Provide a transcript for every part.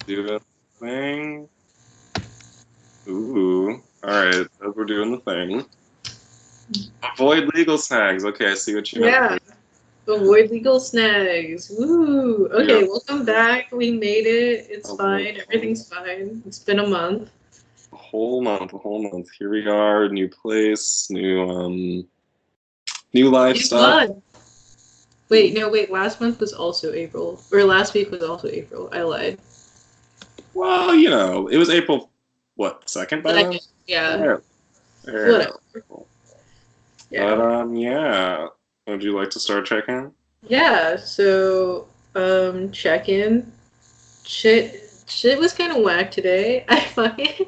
Do a thing. Ooh. Alright, as we're doing the thing. Avoid legal snags. Okay, I see what you meant Yeah, there. avoid legal snags. Woo! Okay, Yep. welcome back. We made it. It's A whole fine. Everything's fine. It's been a month. a whole month. Here we are, new place, new New lifestyle. month. Wait, no, wait. Last month was also April, or last week was also April. I lied. Well, it was April, what, 2nd by then? Second. Yeah. There, there. Whatever. But Yeah. yeah. Would you like to start checking? Yeah. So, check in. Shit was kind of whack today. I fucking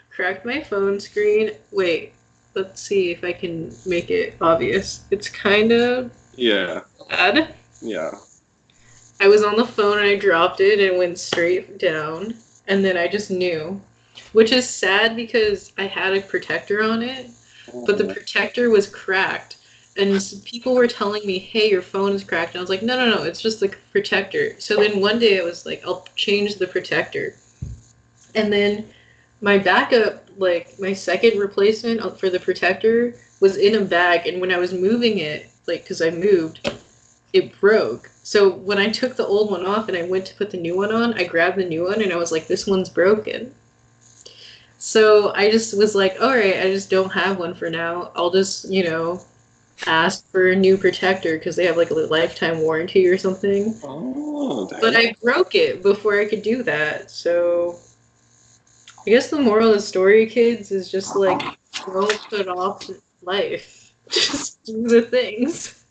cracked my phone screen. Wait. Let's see if I can make it obvious. It's kind of Yeah, bad. yeah. I was on the phone and I dropped it and it went straight down. And then I just knew. Which is sad because I had a protector on it, but the Mhm. protector was cracked. And people were telling me, hey, your phone is cracked. And I was like, no, no, no, it's just the protector. So then one day I was like, I'll change the protector. And then my backup, like my second replacement for the protector, was in a bag. And when I was moving it, like, because I moved, it broke. So when I took the old one off and I went to put the new one on, I grabbed the new one and I was like, this one's broken. So I just was like, all right, I just don't have one for now. I'll just, ask for a new protector because they have like a lifetime warranty or something. Oh, But dang. I broke it before I could do that. So I guess the moral of the story, kids, is just like, don't put off life. Just do the things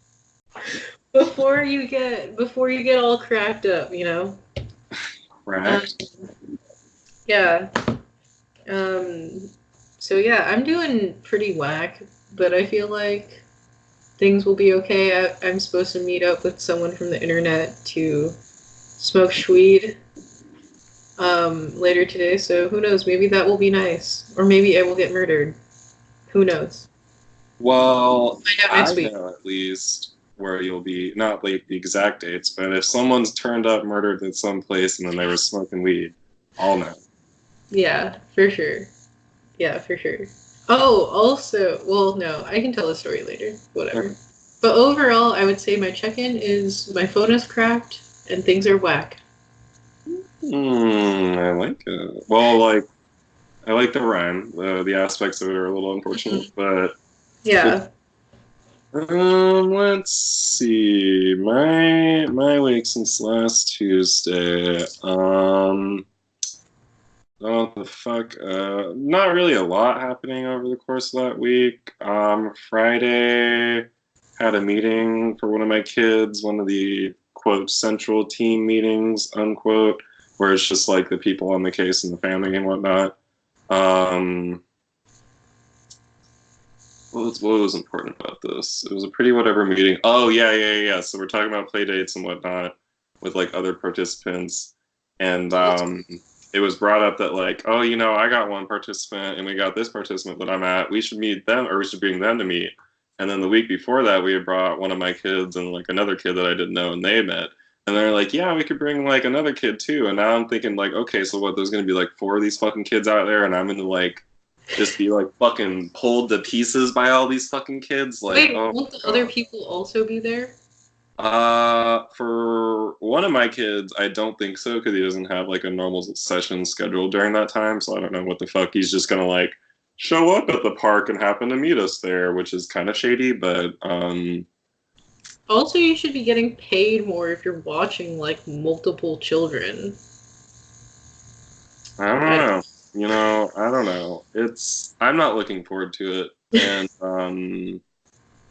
before you get all cracked up. Um, Cracked. yeah. Um, so yeah, I'm doing pretty whack, but I feel like things will be okay. I'm supposed to meet up with someone from the internet to smoke weed later today, so who knows? Maybe that will be nice. Or maybe I will get murdered. Who knows? Well, Find out I next week. know at least where you'll be, not like the exact dates, but if someone's turned up murdered at some place and then they were smoking weed, I'll know. Yeah, for sure. Yeah, for sure. Oh, also, well, no, I can tell the story later. Whatever. But overall, I would say my check in is my phone is cracked and things are whack. I like it. Well, like, I like the rhyme. The aspects of it are a little unfortunate, but it's Yeah. let's see. My week since last Tuesday. Oh, the fuck. Not really a lot happening over the course of that week. Friday had a meeting for one of my kids, one of the quote central team meetings, unquote, where it's just like the people on the case and the family and whatnot. Um, what was important about this? It was a pretty whatever meeting. Oh yeah, yeah, yeah. So we're talking about play dates and whatnot with like other participants, and it was brought up that like, oh, I got one participant and we got this participant that I'm at. We should meet them, or we should bring them to meet. And then the week before that, we had brought one of my kids and like another kid that I didn't know, and they met. And they're like, yeah, we could bring like another kid too. And now I'm thinking like, okay, so what? There's gonna be like four of these fucking kids out there, and I'm gonna like just be like fucking pulled to pieces by all these fucking kids. Like, Wait, oh won't the my other god. people also be there? For one of my kids, I don't think so because he doesn't have like a normal session scheduled during that time. So I don't know what the fuck he's just gonna like show up at the park and happen to meet us there, which is kind of shady. But Also, you should be getting paid more if you're watching like multiple children. I don't I don't. know. I don't know. I'm not looking forward to it, and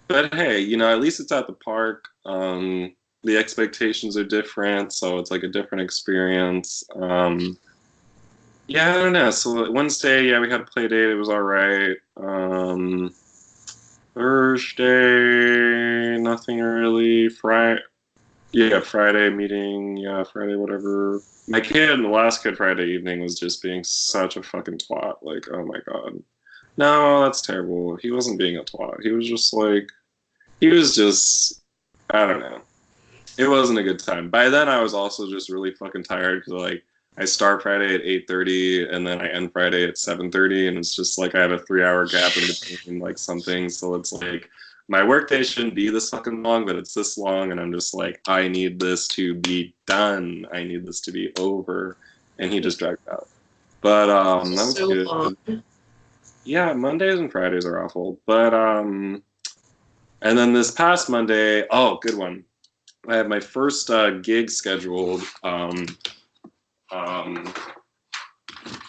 but hey, at least it's at the park. The expectations are different, so it's like a different experience. Yeah, I don't know. So Wednesday, yeah, we had a play date. It was all right. Thursday, nothing really. Friday, yeah, Friday meeting. Yeah, Friday, whatever. My kid, the last kid Friday evening was just being such a fucking twat. Like, oh my god. No, that's terrible. He wasn't being a twat. He was just, I don't know. It wasn't a good time. By then, I was also just really fucking tired because, like, I start Friday at 8:30 and then I end Friday at 7:30, and it's just like I have a 3 hour gap in between like something. So it's like my workday shouldn't be this fucking long, but it's this long, and I'm just like, I need this to be done. I need this to be over. And he just dragged out. But that was So good. long. Yeah, Mondays and Fridays are awful. But and then this past Monday, oh, good one. I had my first gig scheduled.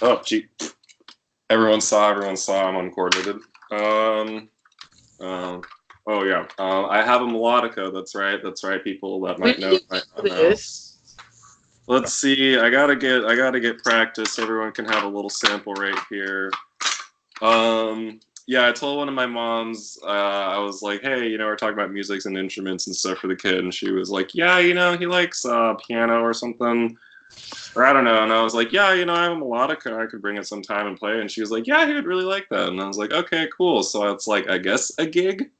Oh, gee. Everyone saw. I'm uncoordinated. Oh yeah. I have a melodica. That's right. People that When might did know. you Might do not know. this? Let's see. I gotta get practice. Everyone can have a little sample right here. Yeah, I told one of my moms. I was like, hey, we're talking about music and instruments and stuff for the kid, and she was like, yeah, he likes piano or something. Or I don't know. And I was like, yeah, I have a melodica. I could bring it sometime and play. And she was like, yeah, he would really like that. And I was like, okay, cool. So it's like, I guess a gig,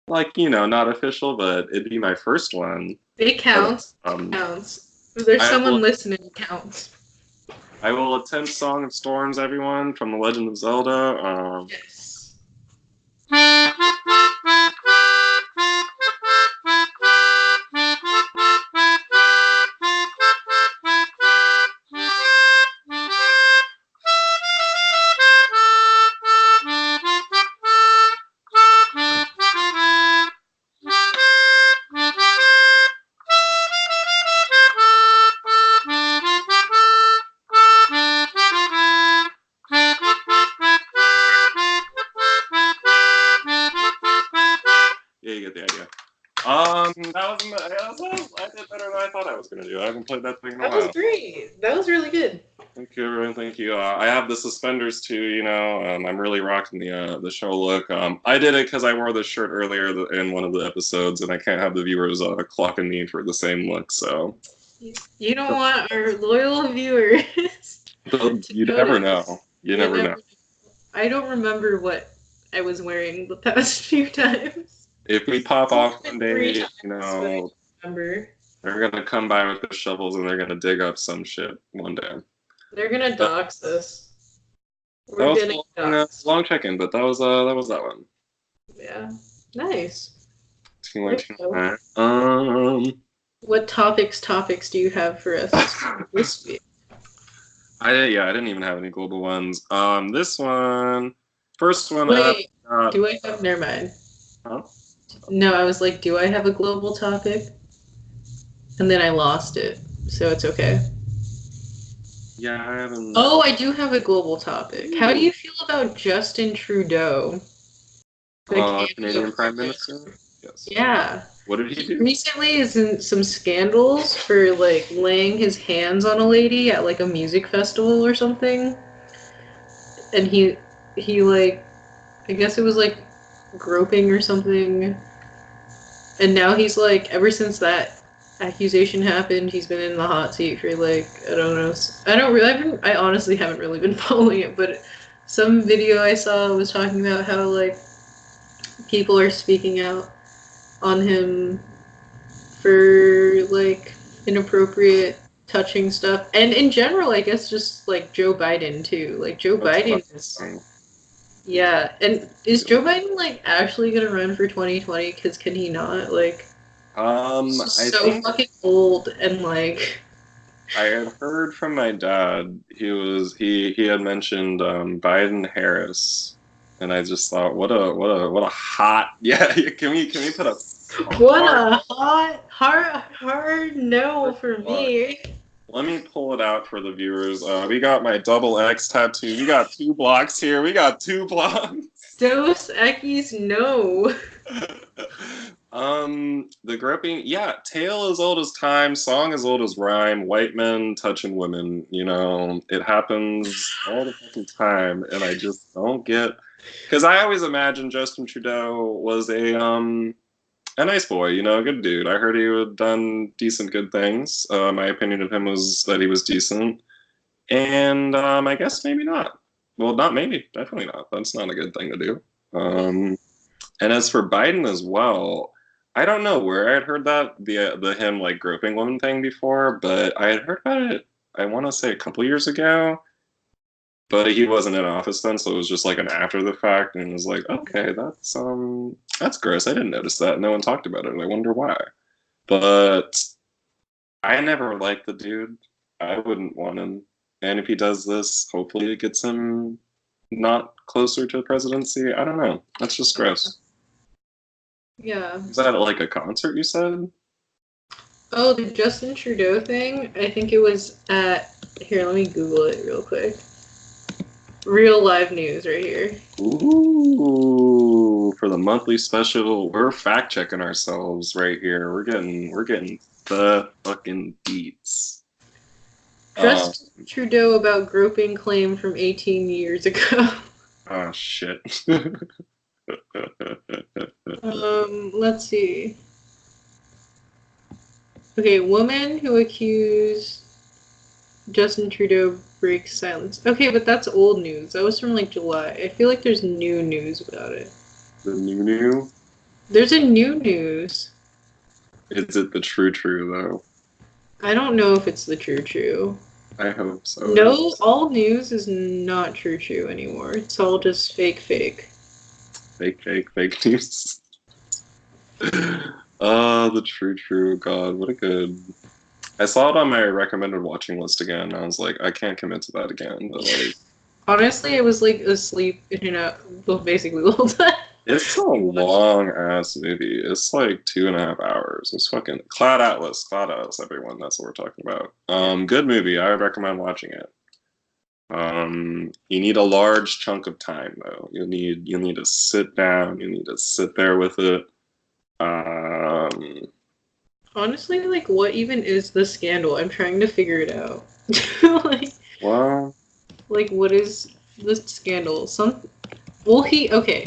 like, not official, but it'd be my first one. It But, counts. It counts. If there's I someone will, listening, it counts. I will attempt Song of Storms, everyone, from The Legend of Zelda. Yes. Yeah, you get the idea. I did better than I thought I was gonna do. I haven't played that thing in a That was while. great. That was really good. Thank you, everyone. Thank you. I have the suspenders too. I'm really rocking the show look. I did it because I wore this shirt earlier in one of the episodes, and I can't have the viewers clocking me for the same look. So You don't want our loyal viewers to you never notice. know. You never know. I don't remember what I was wearing the past few times. If we pop off one Three day, times, but I don't remember. they're gonna come by with the shovels and they're gonna dig up some shit one day. They're gonna But dox us. that We're was getting a long, doxxed. long check-in, but that was that one. Yeah. Nice. Too much. Okay. What topics do you have for us this week? I didn't even have any global ones. This one, first one Wait, up. do I have? Never mind. Huh? No, I was like, do I have a global topic? And then I lost it, so it's okay. Yeah, I haven't. Oh, I do have a global topic. How do you feel about Justin Trudeau? The Canadian Prime Minister. Yes. Yeah. What did he do? Recently is in some scandals for like laying his hands on a lady at like a music festival or something. And he like I guess it was like groping or something. And now he's like ever since that accusation happened, he's been in the hot seat for like I don't know. I honestly haven't really been following it, but some video I saw was talking about how like people are speaking out on him for like inappropriate touching stuff, and in general I guess just like Joe Biden too. Like Joe Biden is yeah. And is Joe Biden like actually gonna run for 2020? Because can he not? Like I so think fucking old and like I had heard from my dad. He had mentioned Biden Harris, and I just thought, what a hot yeah. Can we put a what a hard no for me. Let me pull it out for the viewers. We got my double X tattoo. We got 2 blocks here. We got 2 blocks. Dos Equis no. The groping, yeah, tale as old as time, song as old as rhyme, white men touching women, it happens all the fucking time, and I just don't get, because I always imagined Justin Trudeau was a nice boy, a good dude. I heard he had done decent, good things. My opinion of him was that he was decent, and I guess maybe not. Well, not maybe, definitely not. That's not a good thing to do. And as for Biden as well, I don't know where I had heard that the him like groping women thing before, but I had heard about it I want to say a couple years ago, but he wasn't in office then, so it was just like an after the fact, and it was like, okay, that's gross. I didn't notice that. No one talked about it, and I wonder why. But I never liked the dude. I wouldn't want him. And if he does this, hopefully it gets him not closer to the presidency. I don't know. That's just gross. Yeah. Is that like a concert you said? Oh, the Justin Trudeau thing? I think it was at. Here, let me Google it real quick. Real live news right here. Ooh, for the monthly special, we're fact checking ourselves right here. We're getting the fucking beats. Justin Trudeau about groping claim from 18 years ago. Oh shit. Let's see. Okay, woman who accused Justin Trudeau breaks silence. Okay, but that's old news. That was from like July. I feel like there's new news about it. The new? There's a new news. Is it the true though? I don't know if it's the true. I hope so. No, all news is not true anymore. It's all just fake. Fake news. Oh, the true. God, what a good. I saw it on my recommended watching list again. I was like, I can't commit to that again. But like, honestly, I was like asleep, well, basically the whole time. It's a long ass movie. It's like 2.5 hours. It's fucking Cloud Atlas, everyone. That's what we're talking about. Good movie. I recommend watching it. You need a large chunk of time though. You need to sit down. You need to sit there with it. Honestly, like, what even is the scandal? I'm trying to figure it out. Like, what is the scandal?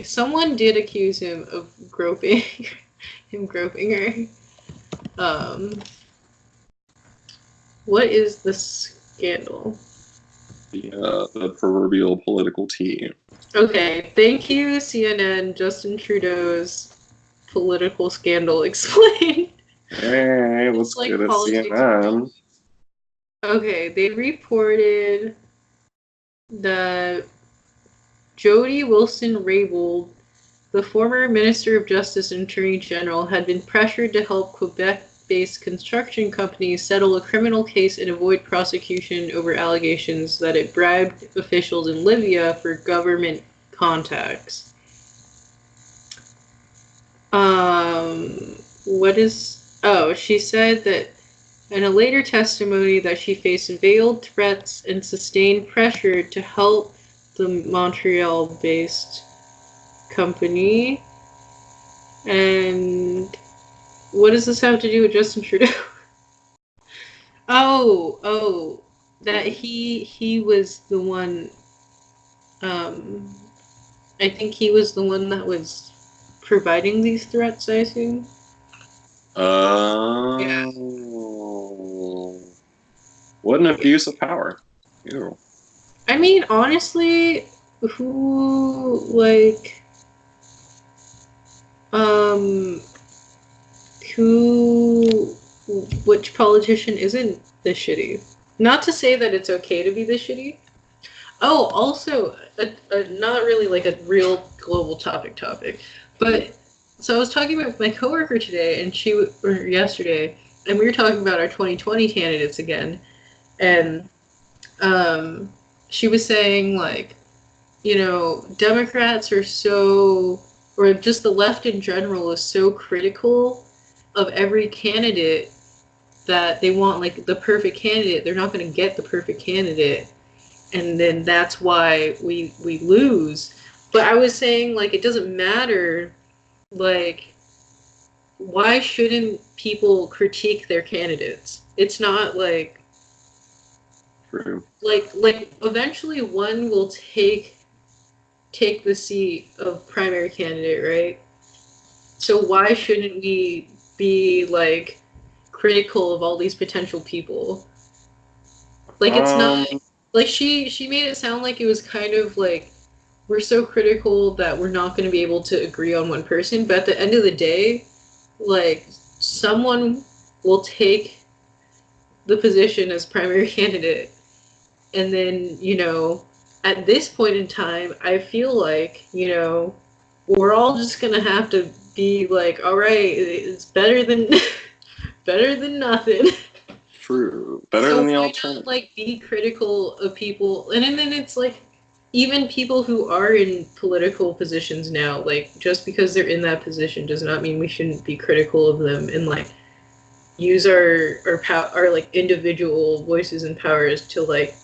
Someone did accuse him of groping her. What is the scandal? The proverbial political tea. Okay, thank you, CNN. Justin Trudeau's political scandal explained. Hey, let's get at CNN. Okay, they reported that Jody Wilson-Raybould, the former Minister of Justice and Attorney General, had been pressured to help Quebec-based construction companies settle a criminal case and avoid prosecution over allegations that it bribed officials in Libya for government contacts. She said that in a later testimony that she faced veiled threats and sustained pressure to help the Montreal-based company. And what does this have to do with Justin Trudeau? That he was the one. I think he was the one that was providing these threats, I assume. Yeah. What an abuse of power. Ew. I mean, honestly, which politician isn't this shitty? Not to say that it's okay to be this shitty. Oh, also, not really like a real global topic, but so I was talking with my coworker today, or yesterday, and we were talking about our 2020 candidates again, and she was saying like, Democrats are so, or just the left in general is so critical of every candidate that they want like the perfect candidate. They're not going to get the perfect candidate. And then that's why we lose. But I was saying, like, it doesn't matter. Like, why shouldn't people critique their candidates? It's not like... True. Like eventually one will take the seat of primary candidate, right? So why shouldn't we be, like, critical of all these potential people? Like, it's not... Like, she made it sound like it was kind of like, we're so critical that we're not going to be able to agree on one person, but at the end of the day, like, someone will take the position as primary candidate. And then, at this point in time, I feel like, we're all just gonna have to be like, all right, it's better than better than nothing. True. Better So than the why not alternative. like be critical of people? And then it's like even people who are in political positions now, like just because they're in that position does not mean we shouldn't be critical of them and like use our like individual voices and powers to like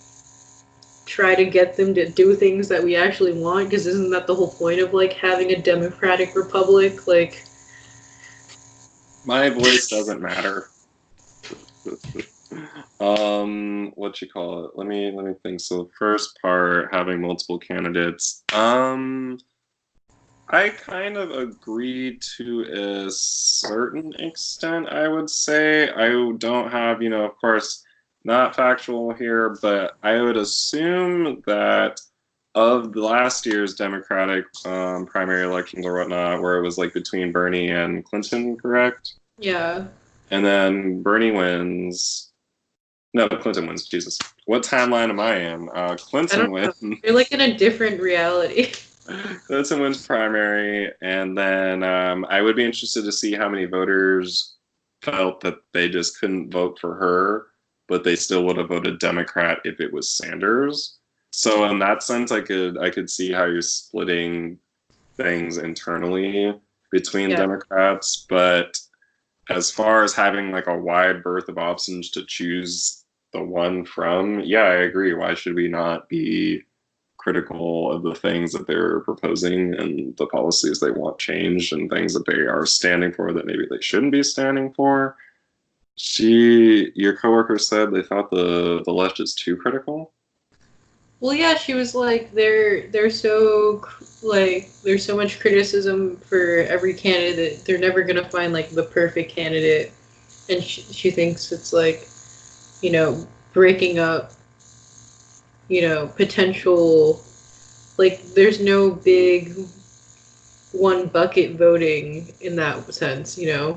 try to get them to do things that we actually want, because isn't that the whole point of like having a democratic republic? Like, My voice doesn't matter. What you call it? Let me think. So first part, having multiple candidates. I kind of agree to a certain extent, I would say. I don't have, of course, not factual here, but I would assume that of the last year's Democratic primary elections or whatnot, where it was like between Bernie and Clinton, correct? yeah. And then Bernie wins. No, Clinton wins. Jesus, what timeline am I in? I Clinton don't know. wins. You're like in a different reality. Clinton wins primary, and then I would be interested to see how many voters felt that they just couldn't vote for her, but they still would have voted Democrat if it was Sanders. So in that sense, I could see how you're splitting things internally between Yeah. Democrats, but as far as having like a wide berth of options to choose the one from, yeah, I agree. Why should we not be critical of the things that they're proposing and the policies they want changed and things that they are standing for that maybe they shouldn't be standing for? Your coworker said they thought the left is too critical. Well, yeah, she was like, they're so like there's so much criticism for every candidate. They're never gonna find like the perfect candidate, and she thinks it's like, breaking up, potential. Like, there's no big one bucket voting in that sense. Yeah.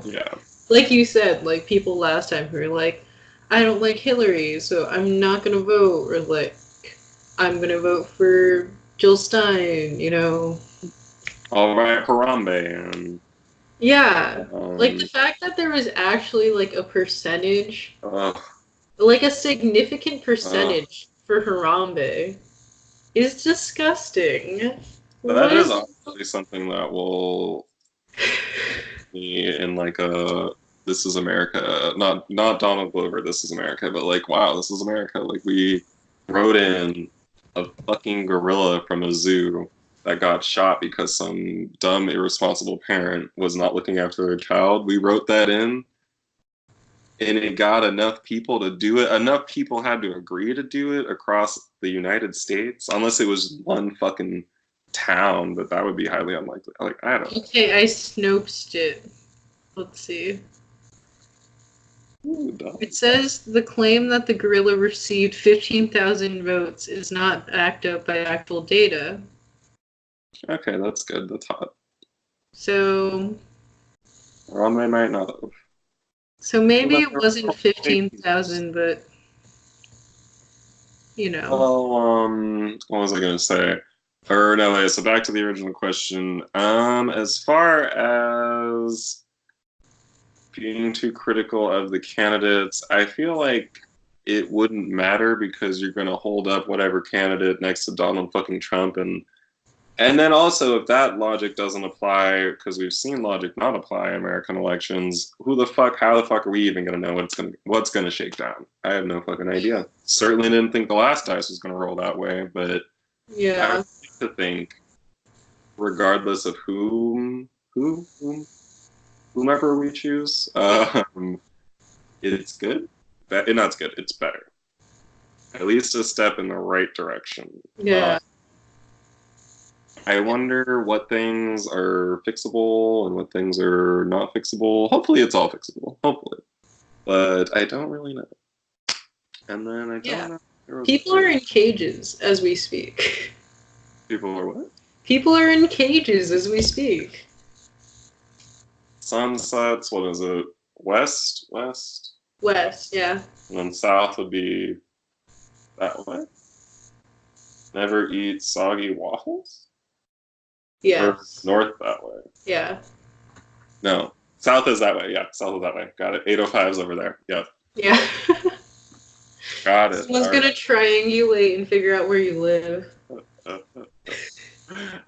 Like you said, like people last time who were like, I don't like Hillary, so I'm not gonna vote, or like, I'm gonna vote for Jill Stein. All right, Harambe and Yeah. Like the um fact that there was actually like a percentage, uh, like a significant uh, percentage for Harambe is disgusting. that What is is honestly something that will be in like a This Is America, not Donald Glover, This Is America, but like wow, this is America. Like we wrote in a fucking gorilla from a zoo that got shot because some dumb, irresponsible parent was not looking after their child. We wrote that in, and it got enough people to do it. Enough people had to agree to do it across the United States, unless it was one fucking town, but that would be highly unlikely. Like, I don't know. Okay, I snoped it. Let's see. Ooh, dumb. It says the claim that the gorilla received 15,000 votes is not backed up by actual data. Okay, that's good. That's hot. So, Or they might not have. so maybe But it wasn't 15,000, but you know. well, what was I gonna say? Or no, wait, so back to the original question. As far as being too critical of the candidates, I feel like it wouldn't matter because you're gonna hold up whatever candidate next to Donald fucking Trump and then also, if that logic doesn't apply, because we've seen logic not apply in American elections, how the fuck are we even gonna know what's gonna shake down? I have no fucking idea. Certainly didn't think the last dice was gonna roll that way, but I would Yeah. like to think, regardless of whomever we choose, it's good. Not it's good. It's better. At least a step in the right direction. Yeah. I wonder what things are fixable and what things are not fixable. Hopefully, it's all fixable. Hopefully. But I don't really know. And then I Yeah. don't know. There was a People are third. in cages as we speak. People are what? People are in cages as we speak. Sunsets. What is it? West? West? West, yeah. And then south would be that way. Never eat soggy waffles? Yeah. Or north that way? Yeah. No. South is that way. Yeah, south is that way. Got it. 805's over there. Yeah. Yeah. Got it. Someone's All gonna triangulate and figure out where you live. right.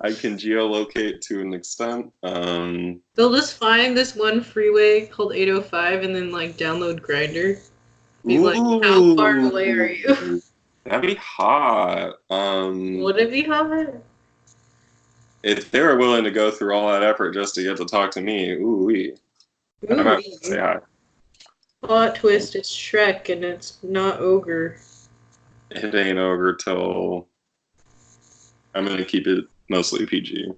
I can geolocate to an extent. They'll just find this one freeway called 805 and then like download Grinder. Be like, how far away are you? Ooh, that'd be hot. Would it be hot? If they were willing to go through all that effort just to get to talk to me, ooh, I Ooh. might say hi. Plot twist, it's Shrek and it's not Ogre. It ain't over till I'm gonna keep it mostly PG.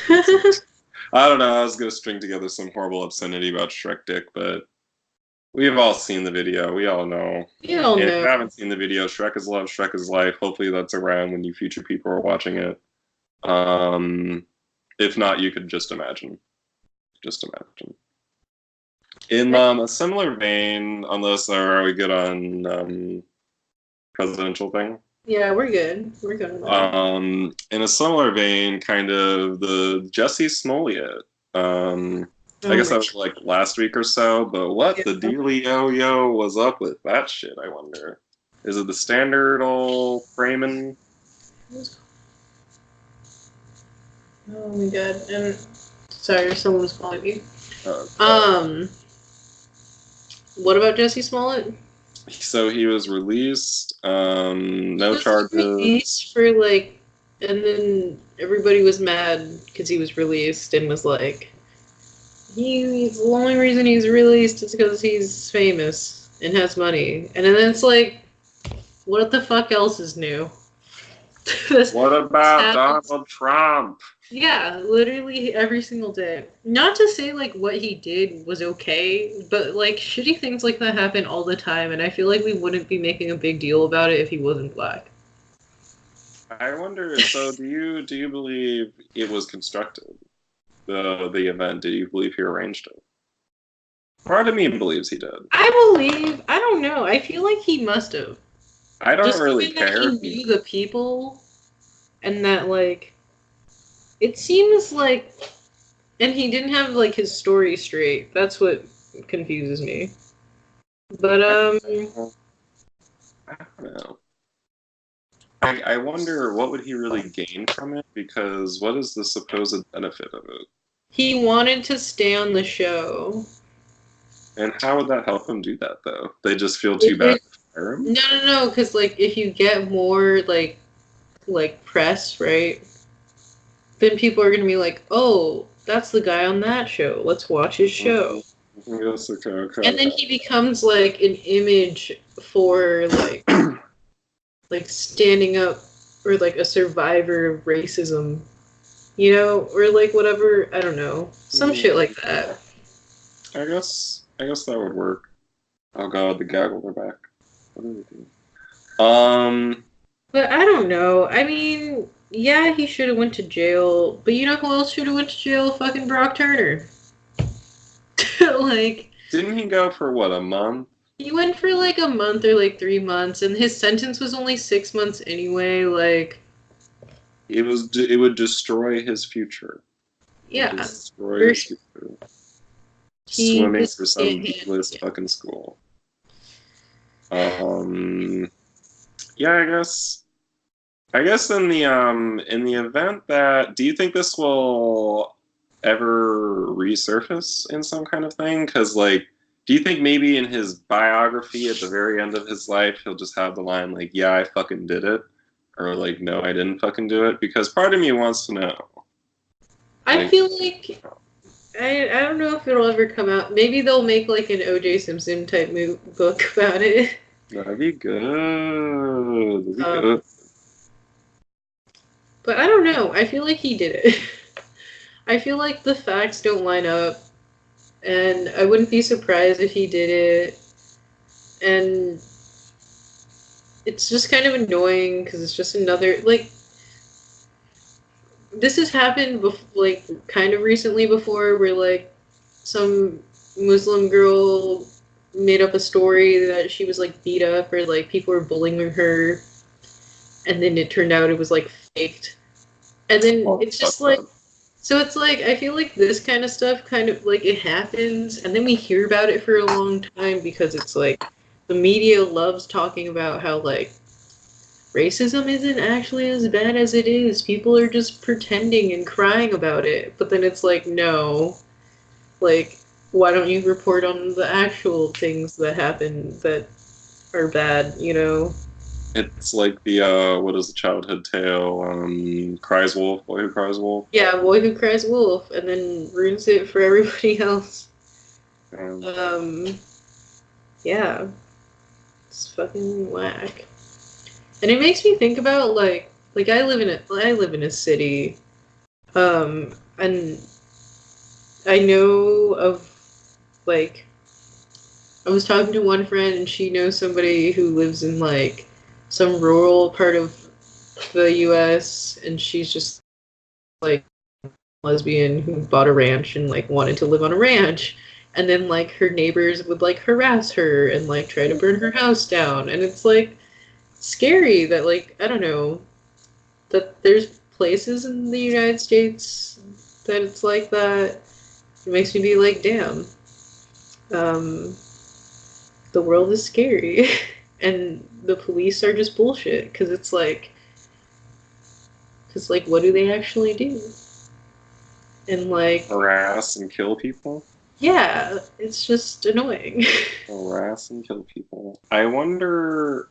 I don't know. I was gonna string together some horrible obscenity about Shrek Dick, but we've all seen the video. We all know. You don't And if you know. haven't seen the video, Shrek is Love, Shrek is Life. Hopefully that's around when you future people are watching it. If not, you could just imagine. Just imagine. In a similar vein, unless are we good on presidential thing? Yeah, we're good. We're good on that. In a similar vein, kind of the Jesse Smollett. I Oh guess my that was like last week or so, but what Yeah. the dealio was up with that shit, I wonder. Is it the standard old framing? Oh my god. And sorry, someone was calling me. Uh, What about Jesse Smollett? so he was released, He no was charges. released for like, and then everybody was mad because he was released and was like, he's the only reason he's released is because he's famous and has money. And then it's like, what the fuck else is new? What about happens. Donald Trump? Yeah, literally every single day. Not to say like what he did was okay, but like shitty things like that happen all the time, and I feel like we wouldn't be making a big deal about it if he wasn't black. I wonder. So, do you believe it was constructed? The event? Do you believe he arranged it? Part of me believes he did. I don't know. I feel like he must have. I don't Just really given that care. he knew the people and that like it seems like and he didn't have like his story straight. That's what confuses me. But I don't know. I wonder what would he really gain from it, because what is the supposed benefit of it? he wanted to stay on the show. And how would that help him do that, though? They just feel too bad to fire him? No, because like if you get more like press, right? Then people are gonna be like, oh, that's the guy on that show. Let's watch his show. Yes, okay. And then he becomes like an image for like standing up or like a survivor of racism, you know, or like whatever. I don't know, some shit like that. I guess that would work. Oh god, the gaggles are back. What do we do? But I don't know. I mean, yeah, he should have went to jail. But you know who else should have went to jail? Fucking Brock Turner. Like, didn't he go for what, a month? he went for like a month or like 3 months, and his sentence was only 6 months anyway. Like, It would destroy his future. yeah, Destroy his future. Swimming for some B-list yeah. fucking school. Yeah, I guess in the event that, do you think this will ever resurface in some kind of thing? Because like, do you think maybe in his biography at the very end of his life he'll just have the line like, "Yeah, I fucking did it," or like, "No, I didn't fucking do it"? Because part of me wants to know. I feel like I don't know if it'll ever come out. Maybe they'll make like an O.J. Simpson type book about it. That'd be good. That'd be good. But I don't know. I feel like he did it. I feel like the facts don't line up, and I wouldn't be surprised if he did it. And it's just kind of annoying because it's just another like. This has happened like kind of recently before, where like some Muslim girl made up a story that she was like beat up or like people were bullying her, and then it turned out it was like faked. And then Oh, it's fuck just like, that. so it's like I feel like this kind of stuff kind of like it happens, and then we hear about it for a long time because it's like the media loves talking about how like racism isn't actually as bad as it is. People are just pretending and crying about it. But then it's like, no, like, why don't you report on the actual things that happen that are bad, you know? It's like the what is the childhood tale? Cries Wolf, Boy Who Cries Wolf. Yeah, boy who cries wolf and then ruins it for everybody else. Um, Um, yeah, it's fucking whack. And it makes me think about like I live in a city, and I know of like I was talking to one friend and she knows somebody who lives in like some rural part of the US, and she's just like lesbian who bought a ranch and like wanted to live on a ranch, and then like her neighbors would like harass her and like try to burn her house down, and it's like scary that like I don't know that there's places in the United States that it's like that. It makes me be like, damn, um, the world is scary, and the police are just bullshit because like, what do they actually do? And like, harass and kill people. yeah, it's just annoying. Harass and kill people. I wonder.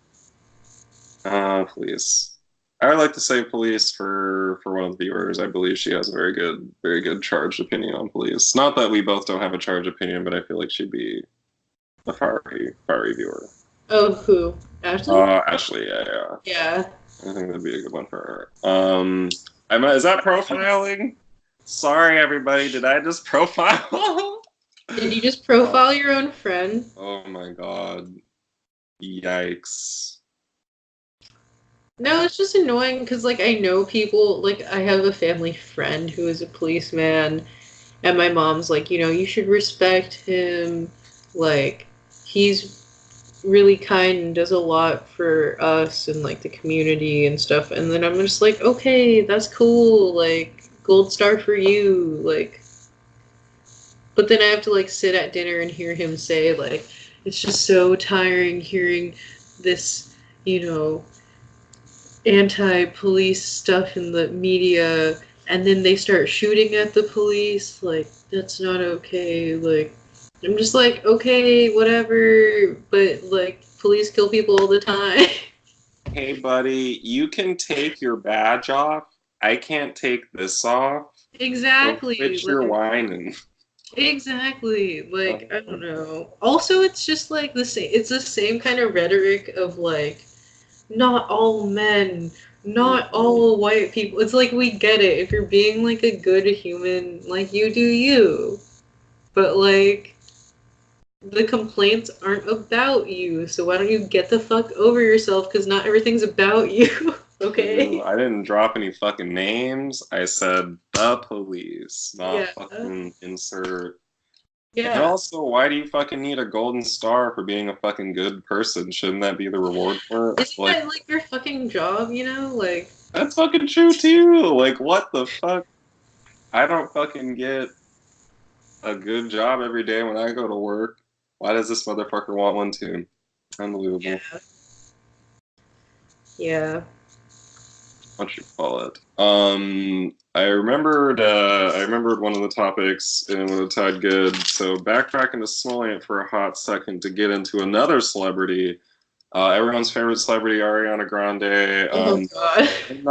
Police. I would like to say police for one of the viewers. I believe she has a very good charged opinion on police. Not that we both don't have a charged opinion, but I feel like she'd be a fiery viewer. Oh, who? Ashley? Ashley, yeah, yeah. Yeah. I think that'd be a good one for her. Is that profiling? Sorry, everybody. Did I just profile? Did you just profile your own friend? Oh my god. Yikes. No, it's just annoying because, like, I know people, like, I have a family friend who is a policeman, and my mom's like, you know, you should respect him. Like, he's really kind and does a lot for us and, like, the community and stuff. And then I'm just like, okay, that's cool. Like, gold star for you. Like, but then I have to, like, sit at dinner and hear him say, like, it's just so tiring hearing this, you know, anti-police stuff in the media, and then they start shooting at the police. Like, that's not okay. Like, I'm just like, okay, whatever, but like, police kill people all the time. Hey, buddy, you can take your badge off. I can't take this off. So Exactly. quit your Like, whining. exactly. Like, I don't Um, know. Also, it's just like the same. It's the same kind of rhetoric of like, not all men, not all white people. It's like we get it. If you're being like a good human, like you do you. But like the complaints aren't about you. So why don't you get the fuck over yourself, cuz not everything's about you. Ew, Okay? I didn't drop any fucking names. I said the police, not Yeah. fucking insert. And Yeah. also, why do you fucking need a golden star for being a fucking good person? Shouldn't that be the reward for it? Isn't Like, that like your fucking job, you know? Like that's fucking true too. Like, what the fuck? I don't fucking get a good job every day when I go to work. Why does this motherfucker want one too? Unbelievable. yeah. Yeah. What you call it? I remembered one of the topics and it would have tied good. So backtracking to Smollett for a hot second to get into another celebrity. Everyone's favorite celebrity, Ariana Grande. Oh god. I'm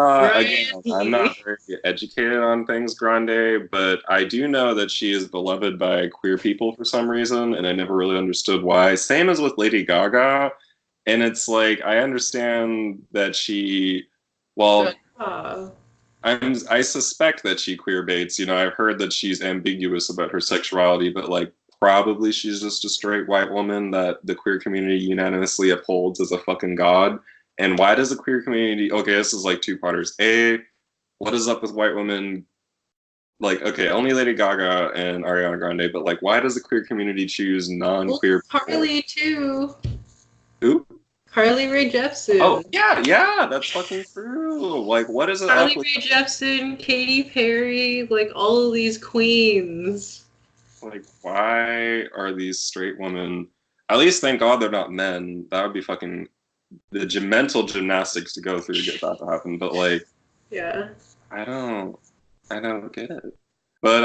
Brandy. not very educated on things Grande, but I do know that she is beloved by queer people for some reason, and I never really understood why. Same as with Lady Gaga, and it's like I understand that well, Ah. I suspect that she queer baits. You know, I've heard that she's ambiguous about her sexuality, but like probably she's just a straight white woman that the queer community unanimously upholds as a fucking god. And why does the queer community? Okay, this is like two parters. A, what is up with white women like, okay, only Lady Gaga and Ariana Grande, but like, why does the queer community choose Well, non-queer people? Carly too. Who? Carly Rae Oh, Jepsen. yeah, yeah, that's fucking true. Like, what is it up Carly with, Rae Jepsen, Katy Perry, like all of these queens. like, why are these straight women? At least thank God they're not men. That would be fucking the mental gymnastics to go through to get that to happen. But like, Yeah. I don't, I don't get it. But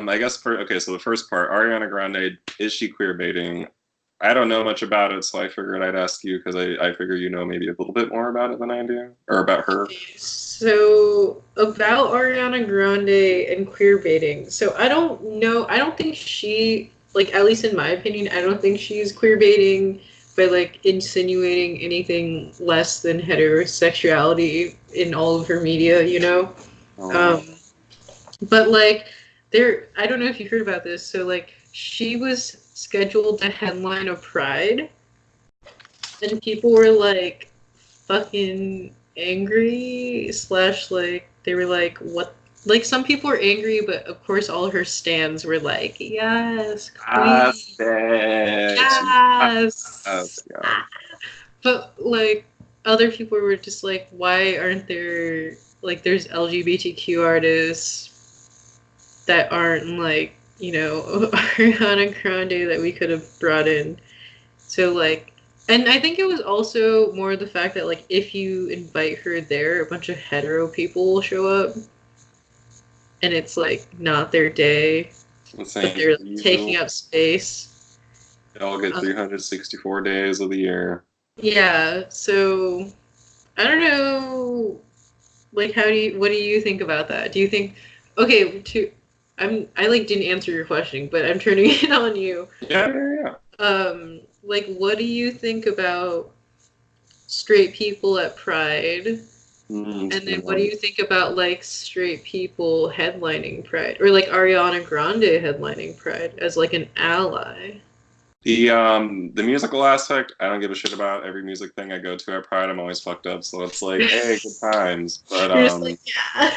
I guess for okay, so the first part, Ariana Grande, is she queer baiting? I don't know much about it, so I figured I'd ask you because I figure you know maybe a little bit more about it than I do, or about her. So about Ariana Grande and queer baiting. So I don't know. I don't think she, like, at least in my opinion, I don't think she's queer baiting by like insinuating anything less than heterosexuality in all of her media, you know? Um, Um, but like there I don't know if you heard about this. So like she was scheduled to headline a Pride and people were like fucking angry slash like they were like what, like some people were angry, but of course all her stands were like yes queen, bitch. yes. Yeah. But like other people were just like why aren't there, like there's LGBTQ artists that aren't like, you know, Ariana Grande that we could have brought in. So like, and I think it was also more the fact that like if you invite her there, a bunch of hetero people will show up, and it's like not their day, The but same they're like, taking usual. up space. They all get Um, 364 days of the year. yeah, so I don't know. Like, how do you? What do you think about that? Do you think? Okay, to I like didn't answer your question, but I'm turning it on you. Yeah, yeah, yeah. Like, what do you think about straight people at Pride? Mm, And then what do you think about like straight people headlining Pride or like Ariana Grande headlining Pride as like an ally? the musical aspect, I don't give a shit about. Every music thing I go to at Pride, I'm always fucked up. So it's like, hey, good times. But You're just like, yeah.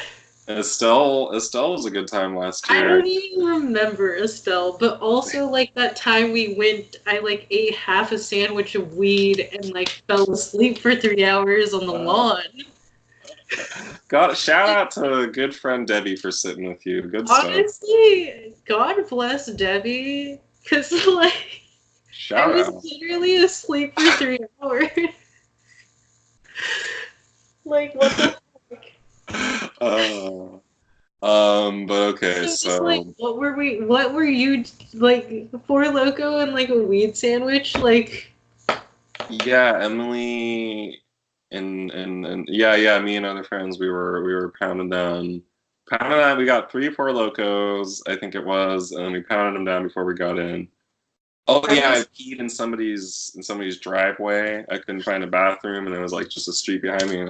Estelle was a good time last I year. don't even remember Estelle, but also like that time we went, I like ate half a sandwich of weed and like fell asleep for 3 hours on the Uh, lawn. God, shout Like, out to good friend Debbie for sitting with you. Good stuff. honestly, God bless Debbie, because like I Shout was out. literally asleep for 3 hours. Like, what the fuck? Uh, but okay, So just like, so what were you, like, Four Loco and like a weed sandwich? Like, yeah, Emily and yeah, yeah, me and other friends, we were pounding down. We got 3 4 locos, I think it was, and we pounded them down before we got in. Oh I yeah, I was, peed in somebody's driveway. I couldn't find a bathroom, and there was like just a street behind me, and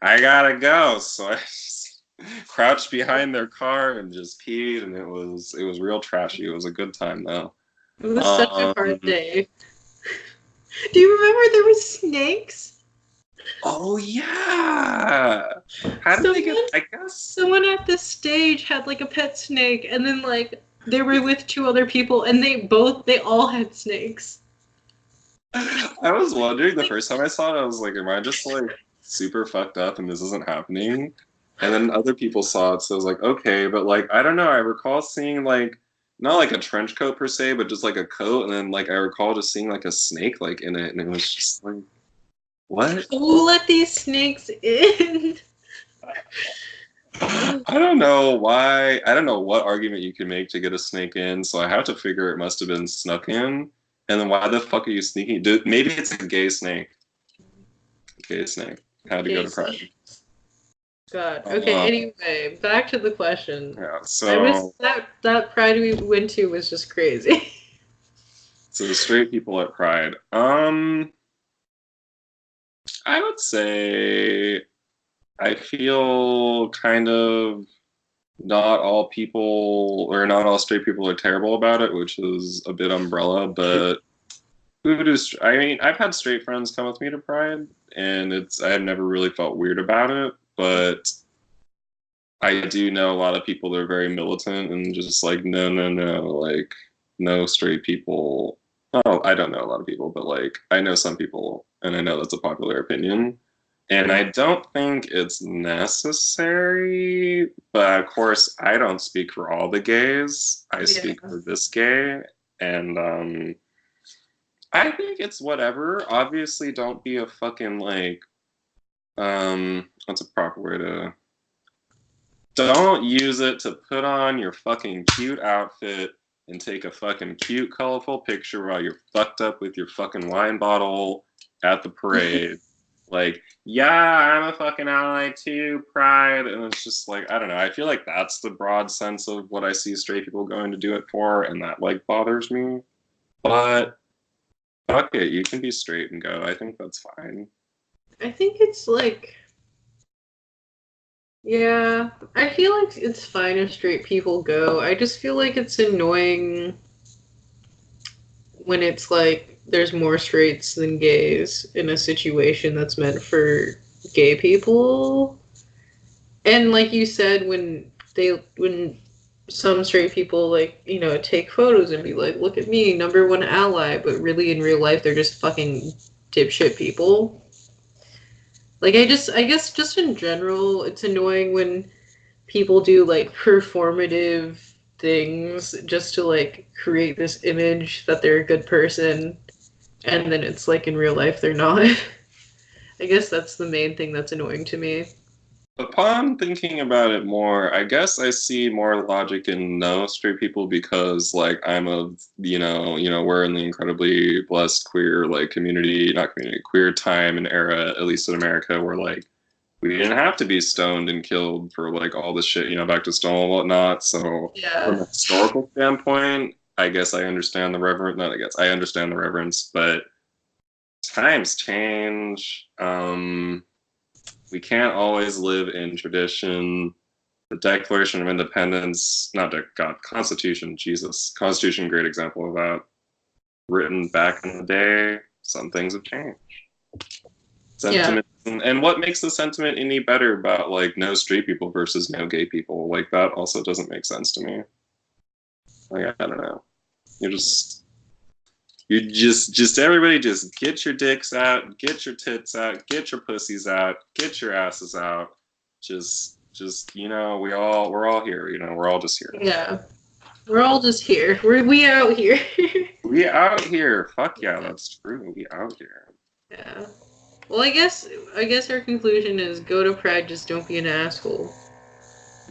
I gotta go. So I just crouched behind their car and just peed, and it was real trashy. It was a good time though. it was such a hard Um, day. Do you remember there was snakes? oh yeah. How did they get? Someone, I guess someone at the stage had like a pet snake, and then like they were with two other people, and they all had snakes. I was wondering the Like, first time I saw it. I was like, am I just like super fucked up and this isn't happening? And then other people saw it, so I was like, okay, but like I don't know. I recall seeing like not like a trench coat per se, but just like a coat, and then like I recall just seeing like a snake like in it, and it was just like, what? who let these snakes in? I don't know why. I don't know what argument you can make to get a snake in. So I have to figure it must have been snuck in. And then why the fuck are you sneaking? Maybe it's a gay snake. Gay snake had to go Gay to Pride. snakes. God. Okay. Um, Anyway, back to the question. yeah. I was So that Pride we went to was just crazy. the straight people at Pride. I would say I feel kind of not all people or not all straight people are terrible about it, which is a bit umbrella, but food is. I mean, I've had straight friends come with me to Pride, and I've never really felt weird about it. But I do know a lot of people that are very militant and just like, no, no, no, like, no straight people. Oh, I don't know a lot of people, but like, I know some people, and I know that's a popular opinion. And I don't think it's necessary, but of course, I don't speak for all the gays. I Yeah. speak for this gay, and I think it's whatever. Obviously, don't be a fucking like, what's a proper way to don't use it to put on your fucking cute outfit and take a fucking cute, colorful picture while you're fucked up with your fucking wine bottle at the parade. Like, yeah, I'm a fucking ally too, pride. And it's just like, I don't know. I feel like that's the broad sense of what I see straight people going to do it for. And that, like, bothers me. But fuck it. You can be straight and go. I think that's fine. I think it's like, yeah, I feel like it's fine if straight people go. I just feel like it's annoying when it's like there's more straights than gays in a situation that's meant for gay people. And like you said, when some straight people like, take photos and be like, look at me, number one ally, but really in real life they're just fucking dipshit people. Like I guess just in general, it's annoying when people do like performative things just to like create this image that they're a good person, and then it's like in real life they're not. I guess that's the main thing that's annoying to me. Upon thinking about it more, I guess I see more logic in no straight people because like I'm a we're in the incredibly blessed queer like community, not community, queer time and era, at least in America, where like we didn't have to be stoned and killed for like all this shit, back to Stonewall and whatnot. So Yeah. from a historical standpoint, I guess I understand the reverence. Not I guess I understand the reverence, but times change. We can't always live in tradition. The Declaration of Independence, not God, Constitution, Jesus, Constitution, great example of that. Written back in the day, some things have changed. Yeah. Sentiment, and what makes the sentiment any better about like no straight people versus no gay people? Like that also doesn't make sense to me. Like I don't know. You just everybody just get your dicks out, get your tits out, get your pussies out, get your asses out. Just we're all here, we're all just here. Yeah. We're all just here. We out here. We out here. Fuck yeah, that's true. We out here. Yeah. Well, I guess our conclusion is go to Pride, just don't be an asshole.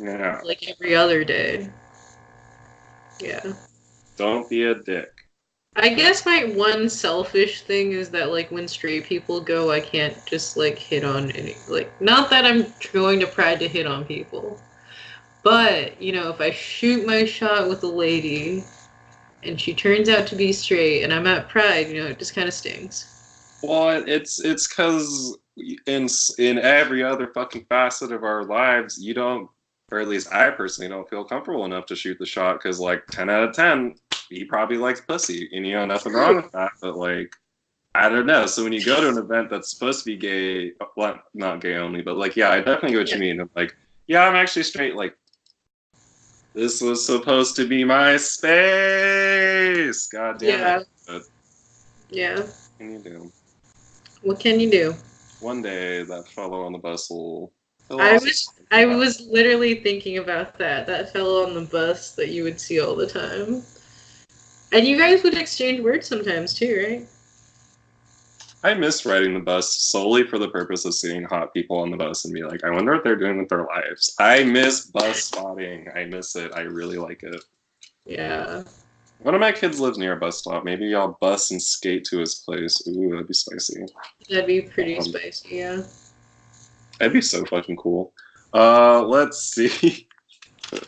Yeah. Like every other day. Yeah. Don't be a dick. I guess my one selfish thing is that like when straight people go, I can't just like hit on any like not that I'm going to Pride to hit on people. But, if I shoot my shot with a lady and she turns out to be straight and I'm at Pride, it just kind of stings. Well, it's because in every other fucking facet of our lives, you don't, or at least I personally don't feel comfortable enough to shoot the shot because like 10 out of 10, he probably likes pussy, and nothing wrong with that. But like, I don't know. So when you go to an event that's supposed to be gay, well, not gay only, but like, yeah, I definitely get what you mean. I'm like, yeah, I'm actually straight. Like, this was supposed to be my space. God damn Yeah. it. But Yeah. what can you do? What can you do? One day that fellow on the bus will. He'll I also was I was literally thinking about that fellow on the bus that you would see all the time. And you guys would exchange words sometimes too, right? I miss riding the bus solely for the purpose of seeing hot people on the bus and be like, I wonder what they're doing with their lives. I miss bus spotting. I miss it. I really like it. Yeah. One of my kids lives near a bus stop. Maybe I'll bus and skate to his place. Ooh, that'd be spicy. That'd be pretty spicy, yeah. That'd be so fucking cool. Let's see.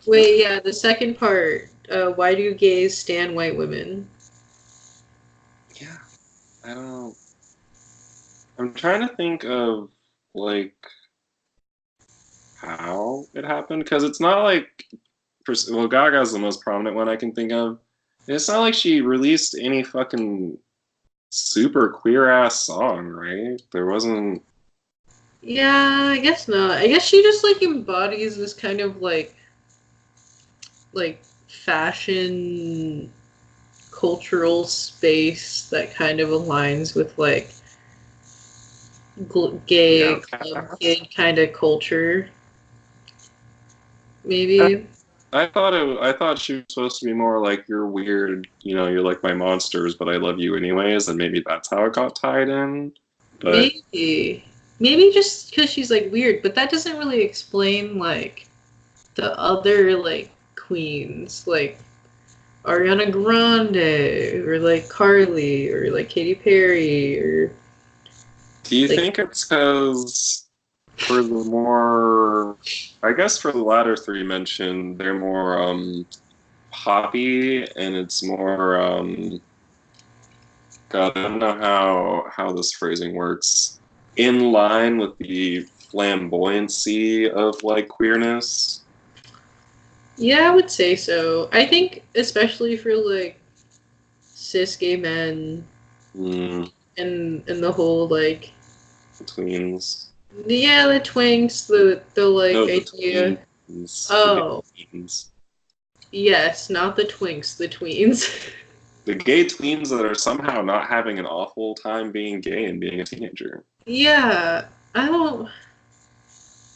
Wait, yeah, the second part. Why do gays stand white women? Yeah, I don't. I'm trying to think of like how it happened because it's not like well, Gaga's the most prominent one I can think of. It's not like she released any fucking super queer ass song, right? There wasn't. Yeah, I guess not. I guess she just like embodies this kind of like fashion cultural space that kind of aligns with like The gay club outcast. kid kind of culture, I, maybe. I thought she was supposed to be more like you're weird, you're like my monsters, but I love you anyways, and maybe that's how it got tied in. But Maybe. Maybe just because she's like weird, but that doesn't really explain like the other like queens, like Ariana Grande or like Carly or like Katy Perry or do you like think it's because for the more, I guess for the latter three mentioned, they're more poppy and it's more God, I don't know how this phrasing works. In line with the flamboyancy of like queerness. yeah, I would say so. I think especially for like cis gay men Mm, and the whole like the tweens. yeah, the twinks, the like No, the idea. tweens. The gay Oh, tweens. yes, not the twinks, the tweens. The gay tweens that are somehow not having an awful time being gay and being a teenager. Yeah, I don't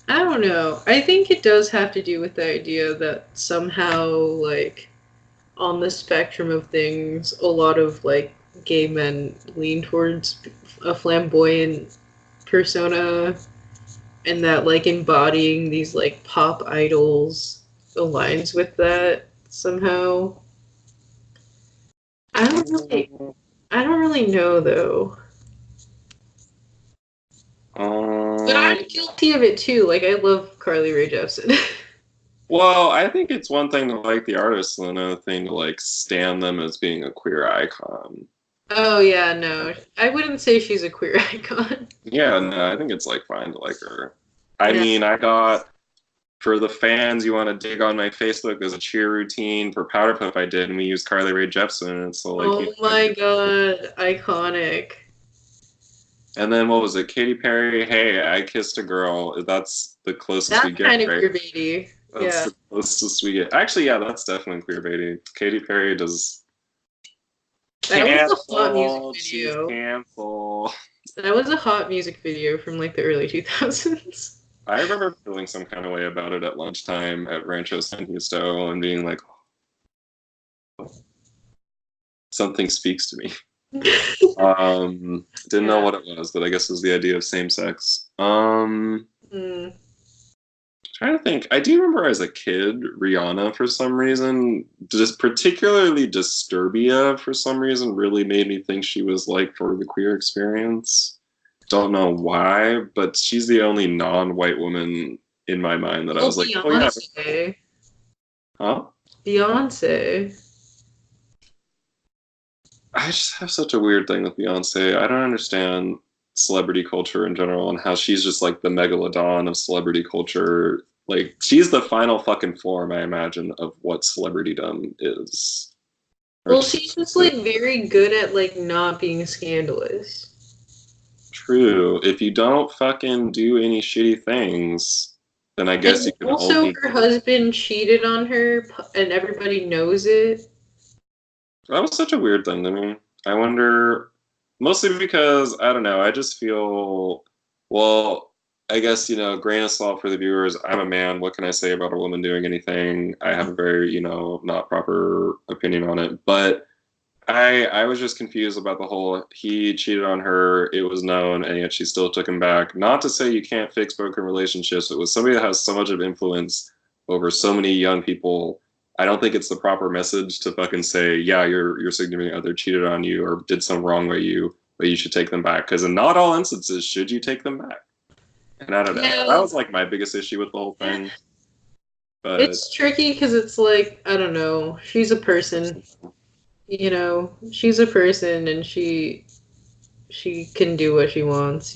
I don't know. I think it does have to do with the idea that somehow like on the spectrum of things, a lot of like gay men lean towards a flamboyant persona and that like embodying these like pop idols aligns with that somehow. I don't really I don't really know though. But Um, I'm guilty of it too. Like I love Carly Rae Jepsen. well, I think it's one thing to like the artist and another thing to like stand them as being a queer icon. Oh yeah, no. I wouldn't say she's a queer icon. Yeah, no, I think it's like fine to like her. I No. mean, I got for the fans, you want to dig on my Facebook. There's a cheer routine for Powder Puff I did, and we used Carly Rae Jepsen. So like, Oh my god, iconic. and then what was it? Katy Perry. Hey, I kissed a girl. That's the closest we That's get, kind of right? queer baity. That's Yeah. the closest we get. Actually, yeah, that's definitely queer baiting. Katy Perry does That was a hot music cancel. She's video. cancel. That was a hot music video from like the early 2000s. I remember feeling some kind of way about it at lunchtime at Rancho San Justo and being like, something speaks to me. Didn't know Yeah. what it was, but I guess it was the idea of same sex. Mm. Trying to think. I do remember as a kid, Rihanna for some reason, just particularly Disturbia for some reason, really made me think she was like for the queer experience. Don't know why, but she's the only non-white woman in my mind that I Well, was like, oh yeah, Beyonce. huh? Beyonce. I just have such a weird thing with Beyonce. I don't understand celebrity culture in general and how she's just like the megalodon of celebrity culture. Like she's the final fucking form, I imagine, of what celebritydom is. Or Well, just she's just like very good at like not being scandalous. true. If you don't fucking do any shitty things, then I guess And you can also, only. her husband cheated on her, and everybody knows it. That was such a weird thing to me. I wonder, mostly because I don't know. I just feel, well, I guess grain of salt for the viewers. I'm a man. What can I say about a woman doing anything? I have a very not proper opinion on it. But I was just confused about the whole he cheated on her. It was known, and yet she still took him back. Not to say you can't fix broken relationships. It was somebody that has so much of influence over so many young people. I don't think it's the proper message to fucking say, yeah, your significant other cheated on you or did something wrong by you, but you should take them back. Because in not all instances should you take them back. And I don't know. That Yeah, was like my biggest issue with the whole thing. But it's tricky because it's like, I don't know, she's a person, she's a person and she can do what she wants,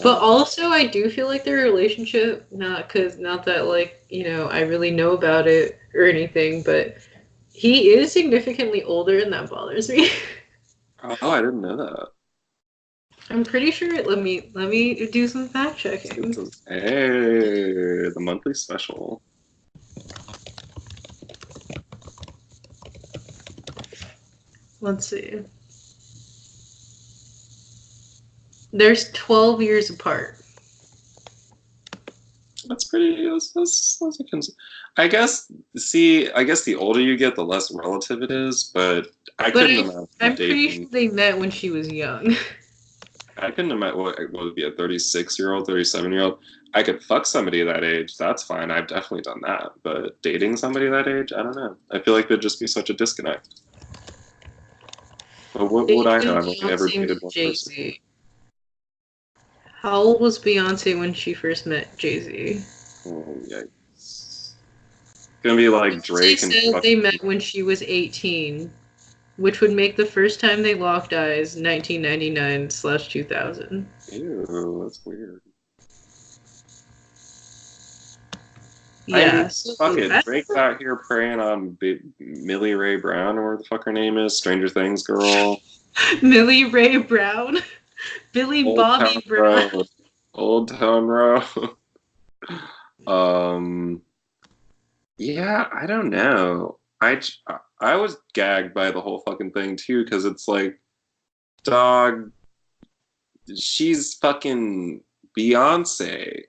But also I do feel like their relationship, not that like, I really know about it or anything, but he is significantly older and that bothers me. oh, I didn't know that. I'm pretty sure. Let me do some fact checking. Hey, the monthly special. Let's see. There's 12 years apart. That's pretty. That's a I guess. See, I guess the older you get, the less relative it is. But I But couldn't imagine I'm pretty sure dating. they met when she was young. I couldn't imagine what would be a 36-year-old, 37-year-old. I could fuck somebody that age. That's fine. I've definitely done that. But dating somebody that age, I don't know. I feel like there'd just be such a disconnect. But what would I know? When I've only ever Beyonce dated met one person. Jay-Z. How old was Beyonce when she first met Jay-Z? Oh, yikes. It's gonna be like Beyonce Drake and said they fucking. met when she was 18, which would make the first time they locked eyes 1999/2000. Ew, that's weird. I mean, Yeah, so fuck it. that's Drake's out here preying on Millie Ray Brown, or where the fuck her name is, Stranger Things girl. Millie Ray Brown, Billy Old Bobby Town Brown. Road. Old Town Road. um, yeah, I don't know. I was gagged by the whole fucking thing too, because it's like, dog, she's fucking Beyonce.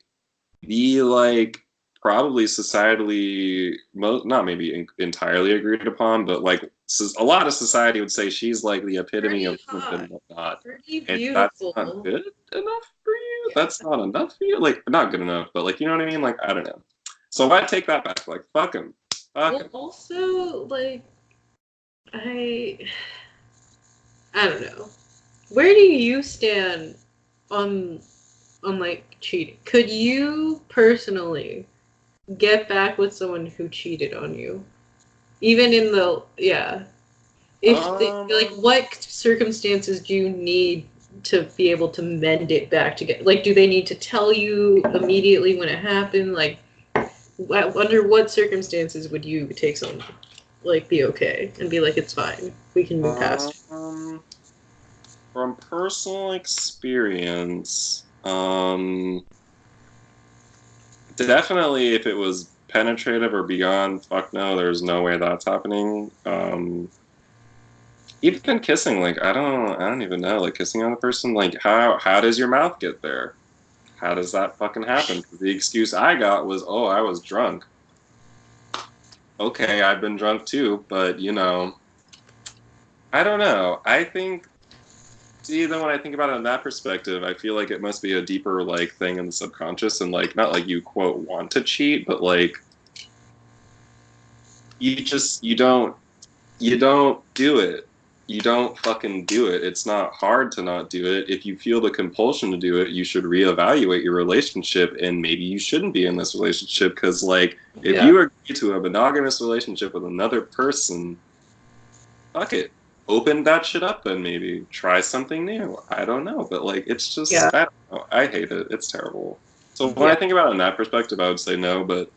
The like probably societally not maybe entirely agreed upon, but like a lot of society would say she's like the epitome Pretty of womanhood hot, and whatnot. pretty And that's not beautiful. good enough for you. Yeah. That's not enough for you. Like not good enough, but like you know what I mean. Like I don't know. So I take that back. Like fuck him, fuck Well, him. also, like, I, I don't know. Where do you stand on like cheating? Could you personally get back with someone who cheated on you? Even in the yeah. If the, like, Um, what circumstances do you need to be able to mend it back to get, like, do they need to tell you immediately when it happened? Like, under what circumstances would you take someone, like, be okay and be like, it's fine, we can move past it? um, from personal experience, definitely if it was penetrative or beyond, fuck no, there's no way that's happening. Even kissing, like I don't even know, like kissing on a person, like how does your mouth get there? How does that fucking happen? 'Cause the excuse I got was, oh, I was drunk. Okay, I've been drunk too, but I don't know. I think, see, then when I think about it in that perspective, I feel like it must be a deeper like thing in the subconscious, and like not like you quote want to cheat, but like you don't do it. You don't fucking do it. It's not hard to not do it. If you feel the compulsion to do it, you should reevaluate your relationship, and maybe you shouldn't be in this relationship because like if Yeah. you agree to a monogamous relationship with another person, fuck it. Open that shit up and maybe try something new. I don't know, but like it's Yeah. just I don't know. I hate it. It's terrible. So when Yeah. I think about it in that perspective, I would say no, but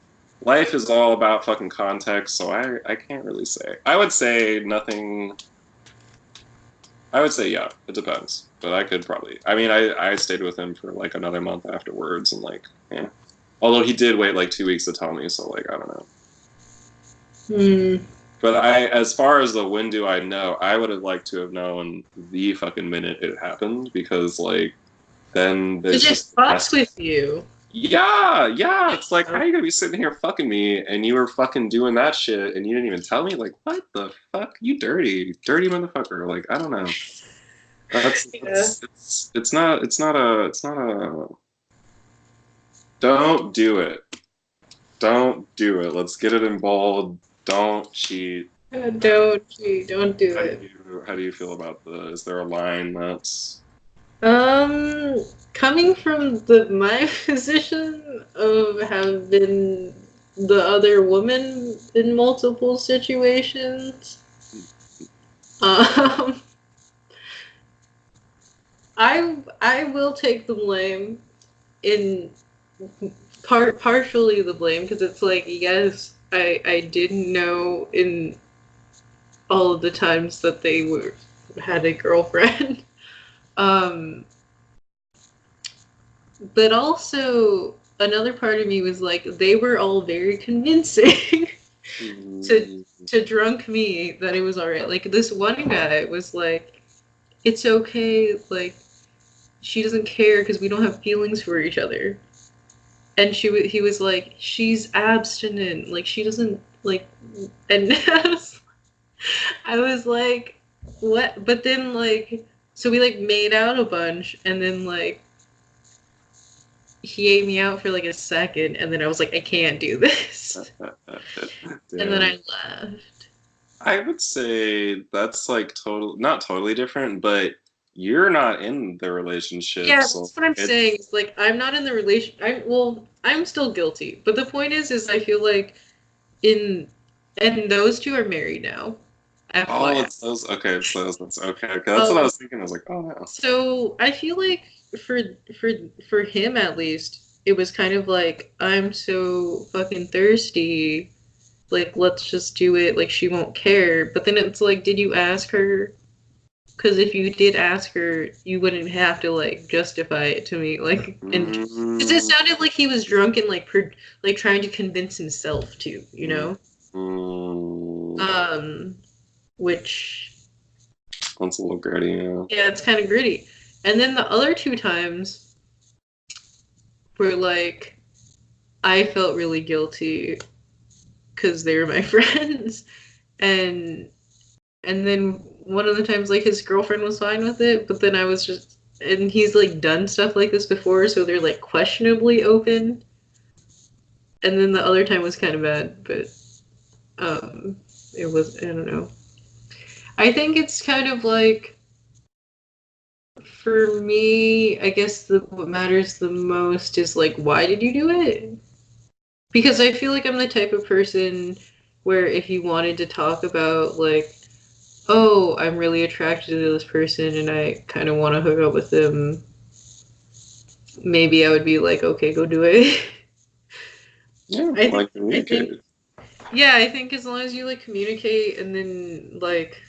life is all about fucking context, so I can't really say. I would say nothing. I would say yeah, it depends. But I could probably. I mean, I stayed with him for like another month afterwards, and like yeah. Although he did wait like 2 weeks to tell me, so like I don't know. Hmm. But as far as the when do I know, I would have liked to have known the fucking minute it happened because like then It there's just just fucks less. with you. Yeah, yeah. It's like how Uh, are you gonna be sitting here fucking me and you were fucking doing that shit and you didn't even tell me? Like what the fuck? You dirty motherfucker. Like I don't know. That's yeah. it's not a don't do it. Don't do it. Let's get it in bold. Don't cheat. Don't do How do it. you feel about the? Is there a line that's Coming from my position of have been the other woman in multiple situations, um, I will take the blame in partially the blame because it's like, yes, I didn't know in all of the times that they were had a girlfriend. um But also, another part of me was like, they were all very convincing to Mm, to drunk me that it was all right. Like this one guy was like, it's okay, like she doesn't care because we don't have feelings for each other. And he was like, she's abstinent, like she doesn't like, and I was like, what? But then like, so we like made out a bunch, and then like he ate me out for like a second, and then I was like, I can't do this, and then damn. I left. I would say that's like not totally different, but you're not in the relationship, Yeah, so that's what I'm it. saying. It's like I'm not in the relation. I'm still guilty, but the point is I feel like in and those two are married now. Oh, FYI. it's those. Okay, it's those. That's okay. Okay, that's what I Um, was thinking. I was like, oh no. so I feel like for for for him at least, it was kind of like I'm so fucking thirsty. Like let's just do it. Like she won't care. But then it's like, did you ask her? Because if you did ask her, you wouldn't have to like justify it to me. Like, and because it Mm, sounded like he was drunk and like like trying to convince himself to, you mm, know. mm. Um, which That's a little gritty, yeah. yeah, it's kind of gritty. And then the other two times were like I felt really guilty because they were my friends, and then one of the times like his girlfriend was fine with it, but then I was just and he's like done stuff like this before, so they're like questionably open. And then the other time was kind of bad, but um it was I don't know. I think it's kind of like for me, I guess what matters the most is like why did you do it? Because I feel like I'm the type of person where if you wanted to talk about like oh, I'm really attracted to this person and I kind of want to hook up with them, maybe I would be like, okay, go do it. Yeah, I think like I think communicate. yeah, I think as long as you like communicate and then like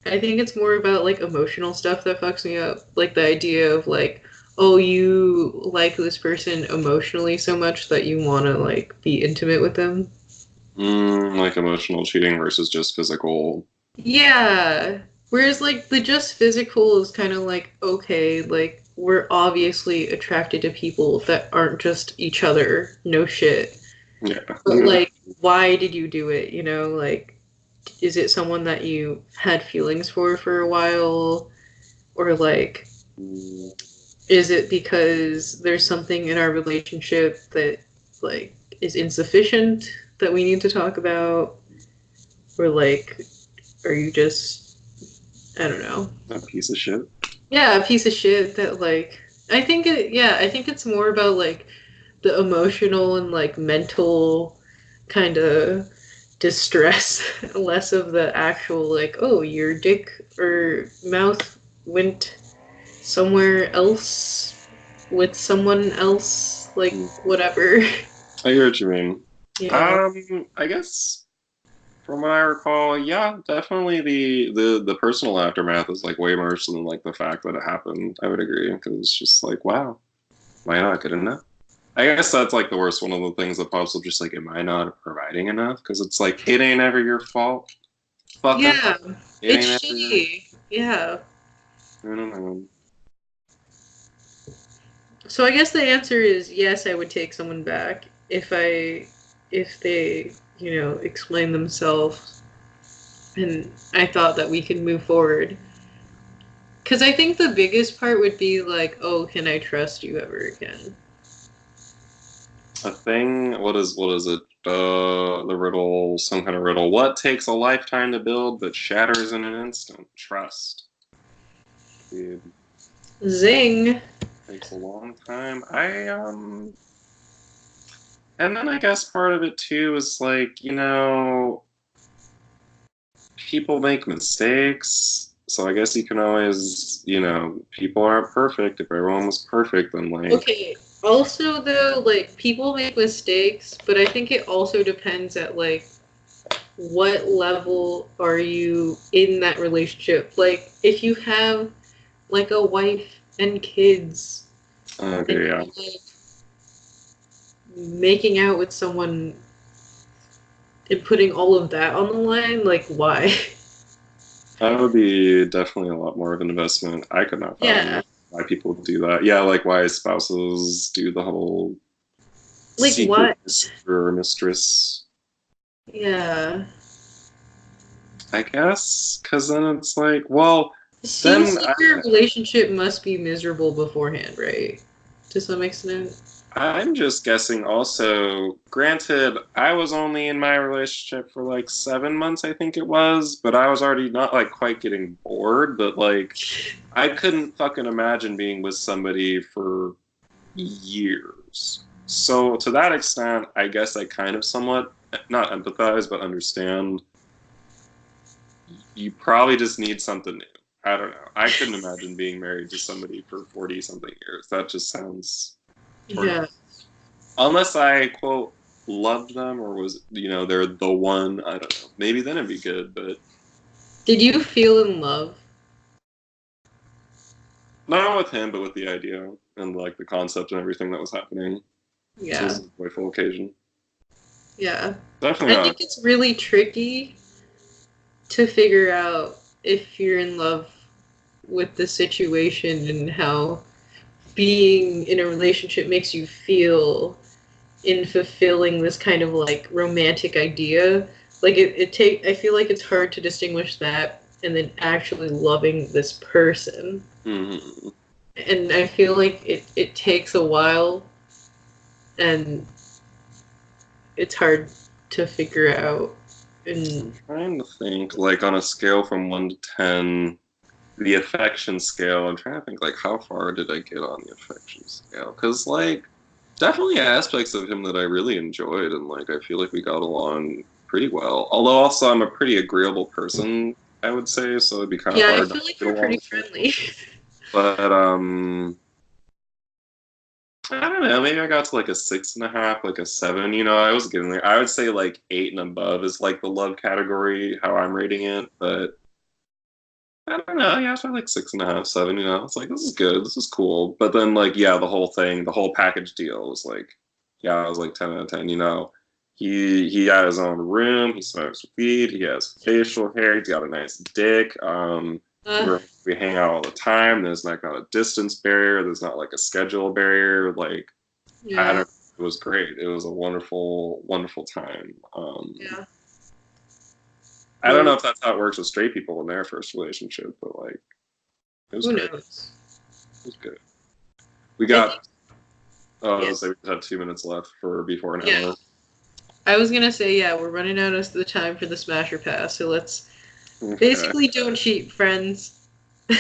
I think it's more about like emotional stuff that fucks me up. Like the idea of like, oh, you like this person emotionally so much that you want to like be intimate with them. Like emotional cheating versus just physical. Yeah. Whereas like the just physical is kind of like okay, like we're obviously attracted to people that aren't just each other. No shit. Yeah. But like why did you do it, you know? Like is it someone that you had feelings for a while or like Mm, is it because there's something in our relationship that like is insufficient that we need to talk about or like are you just I don't know. a piece of shit. Yeah, a piece of shit that like I think it's more about like the emotional and like mental kind of distress, less of the actual like oh your dick or mouth went somewhere else with someone else like Mm. whatever. I hear what you mean. Yeah. I guess from what I recall, yeah, definitely the personal aftermath is like way worse than like the fact that it happened. I would agree because it's just like, wow, am I not good enough? I guess that's like the worst one of the things that pops up. Just like, am I not providing enough? Because it's like it ain't ever your fault, fucker. Yeah. It It's ain't ever. shitty. Yeah. I don't know. So I guess the answer is yes, I would take someone back if they, you know, explain themselves and I thought that we could move forward. Cuz I think the biggest part would be like, "Oh, can I trust you ever again?" A thing. What is it? The riddle. Some kind of riddle. What takes a lifetime to build but shatters in an instant? Trust. Dude, Zing. takes a long time. And then I guess part of it too is like, people make mistakes. So I guess you can always, people aren't perfect. If everyone was perfect, then like, Okay. Also though, like people make mistakes, but I think it also depends at like what level are you in that relationship? Like if you have like a wife and kids, Okay, And yeah. like, making out with someone and putting all of that on the line, like why? That would be definitely a lot more of an investment. I could not fathom Yeah. why people do that. Yeah, like why spouses do the whole Like secret what? mister or mistress. Yeah. I guess, because then it's like, well, It seems then like your relationship must be miserable beforehand, right? To some extent. I'm just guessing also. Granted, I was only in my relationship for like 7 months, I think it was, but I was already not like quite getting bored, but like I couldn't fucking imagine being with somebody for years. So to that extent, I guess I kind of somewhat not empathize, but understand. You probably just need something new. I don't know. I couldn't imagine being married to somebody for 40 something years. That just sounds Yeah. torturous. Unless I quote loved them or was they're the one. I don't know. Maybe then it'd be good, but Did you feel in love? not with him, but with the idea and like the concept and everything that was happening. So it Yeah. was a joyful occasion. Yeah. Definitely I not. think it's really tricky to figure out if you're in love with the situation and how being in a relationship makes you feel in fulfilling this kind of like romantic idea. Like I feel like it's hard to distinguish that and then actually loving this person. Mm-hmm. And I feel like it takes a while and it's hard to figure out. And I'm trying to think, like on a scale from 1 to 10, the affection scale. I'm trying to think, like, how far did I get on the affection scale? Because, like, definitely aspects of him that I really enjoyed, and like, I feel like we got along pretty well. Although, also, I'm a pretty agreeable person, I would say, so it'd be kind of yeah, I hard not feel to like get you're along pretty with him. friendly. But I don't know. Maybe I got to like a 6.5, like a 7. I was getting there. I would say like 8 and above is like the love category, how I'm rating it. But I don't know. Yeah, it's probably like 6.5, 7. It's like this is good. This is cool. But then like yeah, the whole thing, the whole package deal was like yeah, I was like 10 out of 10. He had his own room. He smokes weed. He has facial hair. He's got a nice dick. uh, We hang out all the time. There's like not a distance barrier. There's not like a schedule barrier. Like I yeah, don't. It was great. It was a wonderful, wonderful time. yeah. I don't know Well, if that's how it works with straight people in their first relationship, but like it was who great. knows? It was good. We I think got. Oh, I yeah, was gonna say we just had 2 minutes left for before an yeah. hour. I was gonna say yeah, we're running out of the time for the Smasher Pass, so let's Okay. basically don't cheat, friends.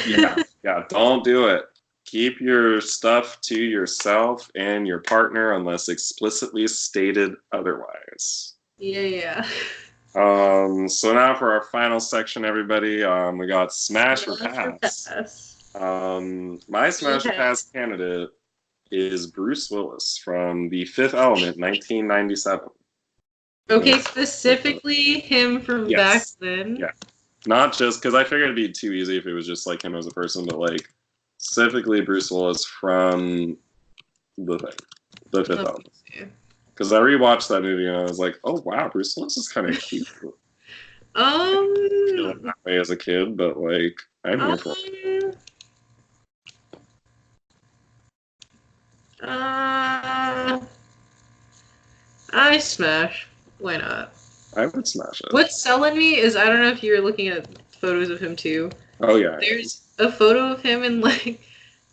Yeah. Yeah. Don't do it. Keep your stuff to yourself and your partner unless explicitly stated otherwise. Yeah, yeah. So now for our final section, everybody, we got Smash or Smasher Pass. Pass. My We Smash or have Pass candidate is Bruce Willis from The Fifth Element, 1997. okay, specifically him from back Yes. then. Yeah. Not just because I figured it'd be too easy if it was just like him as a person, but like specifically Bruce Willis from the thing, The Fifth Let me Element. see. Because I rewatched that movie and I was like, oh wow, Bruce Willis is kind of cute. Feeling Um, that way as a kid, but like I'm here for it. um, uh, I smash. Why not? I would smash it. What's selling me is I don't know if you're looking at photos of him too. Oh yeah. There's a photo of him in like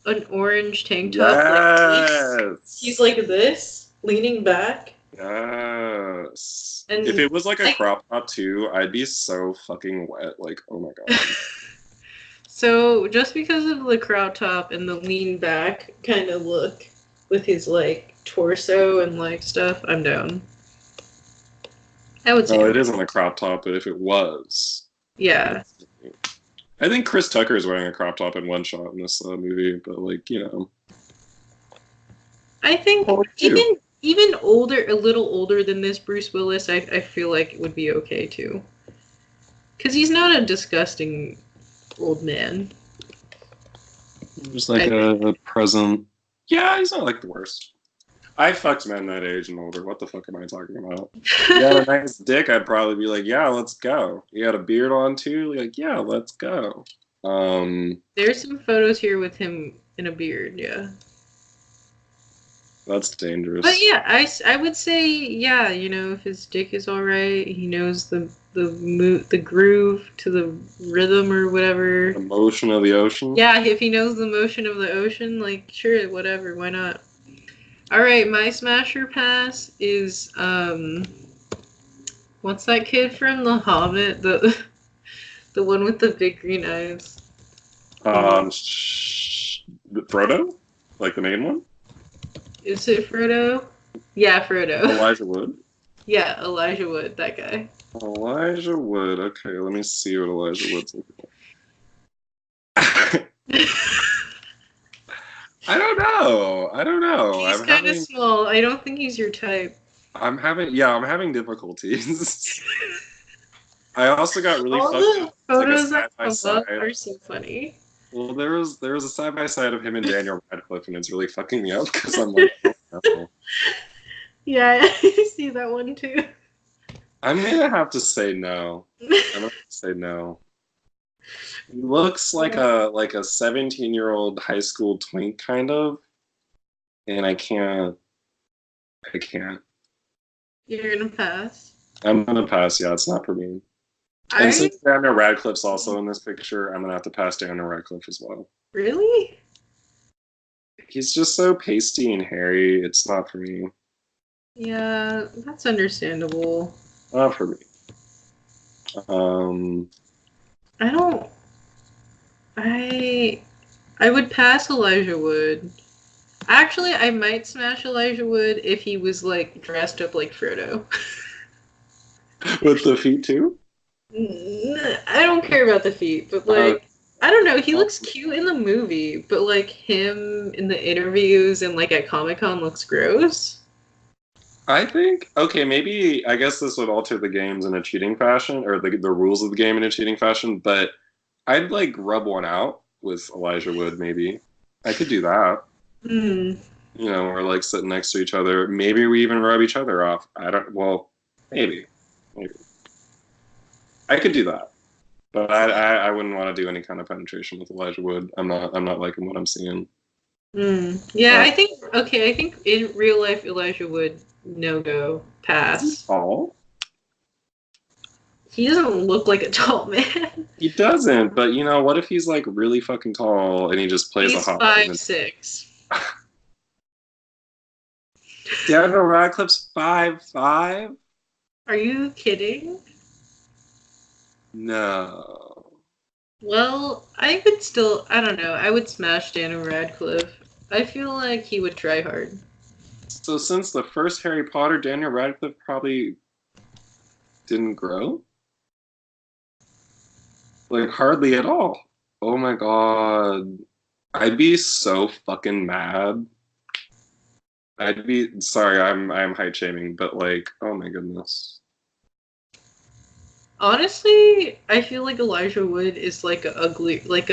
an orange tank top, like this. He's Yes. like this, leaning back, Yes. If and it was like a like crop top too, I'd be so fucking wet. Like, oh my god. so just because of the crop top and the lean back kind of look with his like torso and like stuff, I'm down. I would say Well, I'm it down. isn't a crop top, but if it was, Yeah. I think Chris Tucker is wearing a crop top in one shot in this movie. But like, I think oh, too. even older, a little older than this Bruce Willis, I feel like it would be okay too. Because he's not a disgusting old man. Just like I think. a present Yeah, he's not like the worst. I fucked men that age and older. What the fuck am I talking about? He had a nice dick, I'd probably be like, yeah, let's go. He had a beard on too, like, yeah, let's go. There's some photos here with him in a beard, yeah. That's But dangerous. yeah, I would say, yeah, you know, if his dick is all right, he knows the groove to the rhythm or whatever. The motion of the ocean. Yeah, if he knows the motion of the ocean, like, sure, whatever, why not? All right, my smasher pass is what's that kid from The Hobbit? The one with the big green eyes. Frodo, like the main one. Is it Frodo? Yeah, Frodo. Elijah Wood. Yeah, Elijah Wood, that guy. Elijah Wood. Okay, let me see what Elijah Wood's looking like. I don't know. I don't know. He's kind of small. I don't think he's your type. I'm having difficulties. I also got really All fucked the up. photos that Like come up are so funny. well, there was a side by side of him and Daniel Radcliffe, and it's really fucking me up because I'm like, oh, no. Yeah, I see that one too. I'm gonna have to say no. I'm gonna have to say no. He looks like a 17-year-old high school twink kind of, and I can't. You're gonna pass. I'm gonna pass. Yeah, it's not for me. And since Daniel Radcliffe's also in this picture, I'm gonna have to pass Daniel Radcliffe as well. Really? He's just so pasty and hairy. It's not for me. Yeah, that's understandable. Not for me. I don't. I would pass Elijah Wood. Actually, I might smash Elijah Wood if he was like dressed up like Frodo. With the feet too? I don't care about the feet, but like I don't know, he looks cute in the movie, but like him in the interviews and like at Comic-Con looks gross. I think okay, maybe I guess this would alter the games in a cheating fashion or the rules of the game in a cheating fashion, but I'd like rub one out with Elijah Wood maybe. I could do that. Hmm. You know, we're like sitting next to each other. Maybe we even rub each other off. I don't well, maybe. Maybe. I could do that. But I wouldn't want to do any kind of penetration with Elijah Wood. I'm not liking what I'm seeing. Yeah, I think in real life Elijah Wood no go pass. Tall? He doesn't look like a tall man. He doesn't, but you know, what if he's like really fucking tall and he just plays He's a hot 5'6". Daniel Radcliffe's 5'5"? Are you kidding? No. Well, I don't know, I would smash Daniel Radcliffe. I feel like he would try hard. So since the first Harry Potter, Daniel Radcliffe probably didn't grow? Like hardly at all. Oh my god. I'd be so fucking mad. I'd be sorry, I'm height shaming, but like, oh my goodness. Honestly, I feel like Elijah Wood is like a ugly, like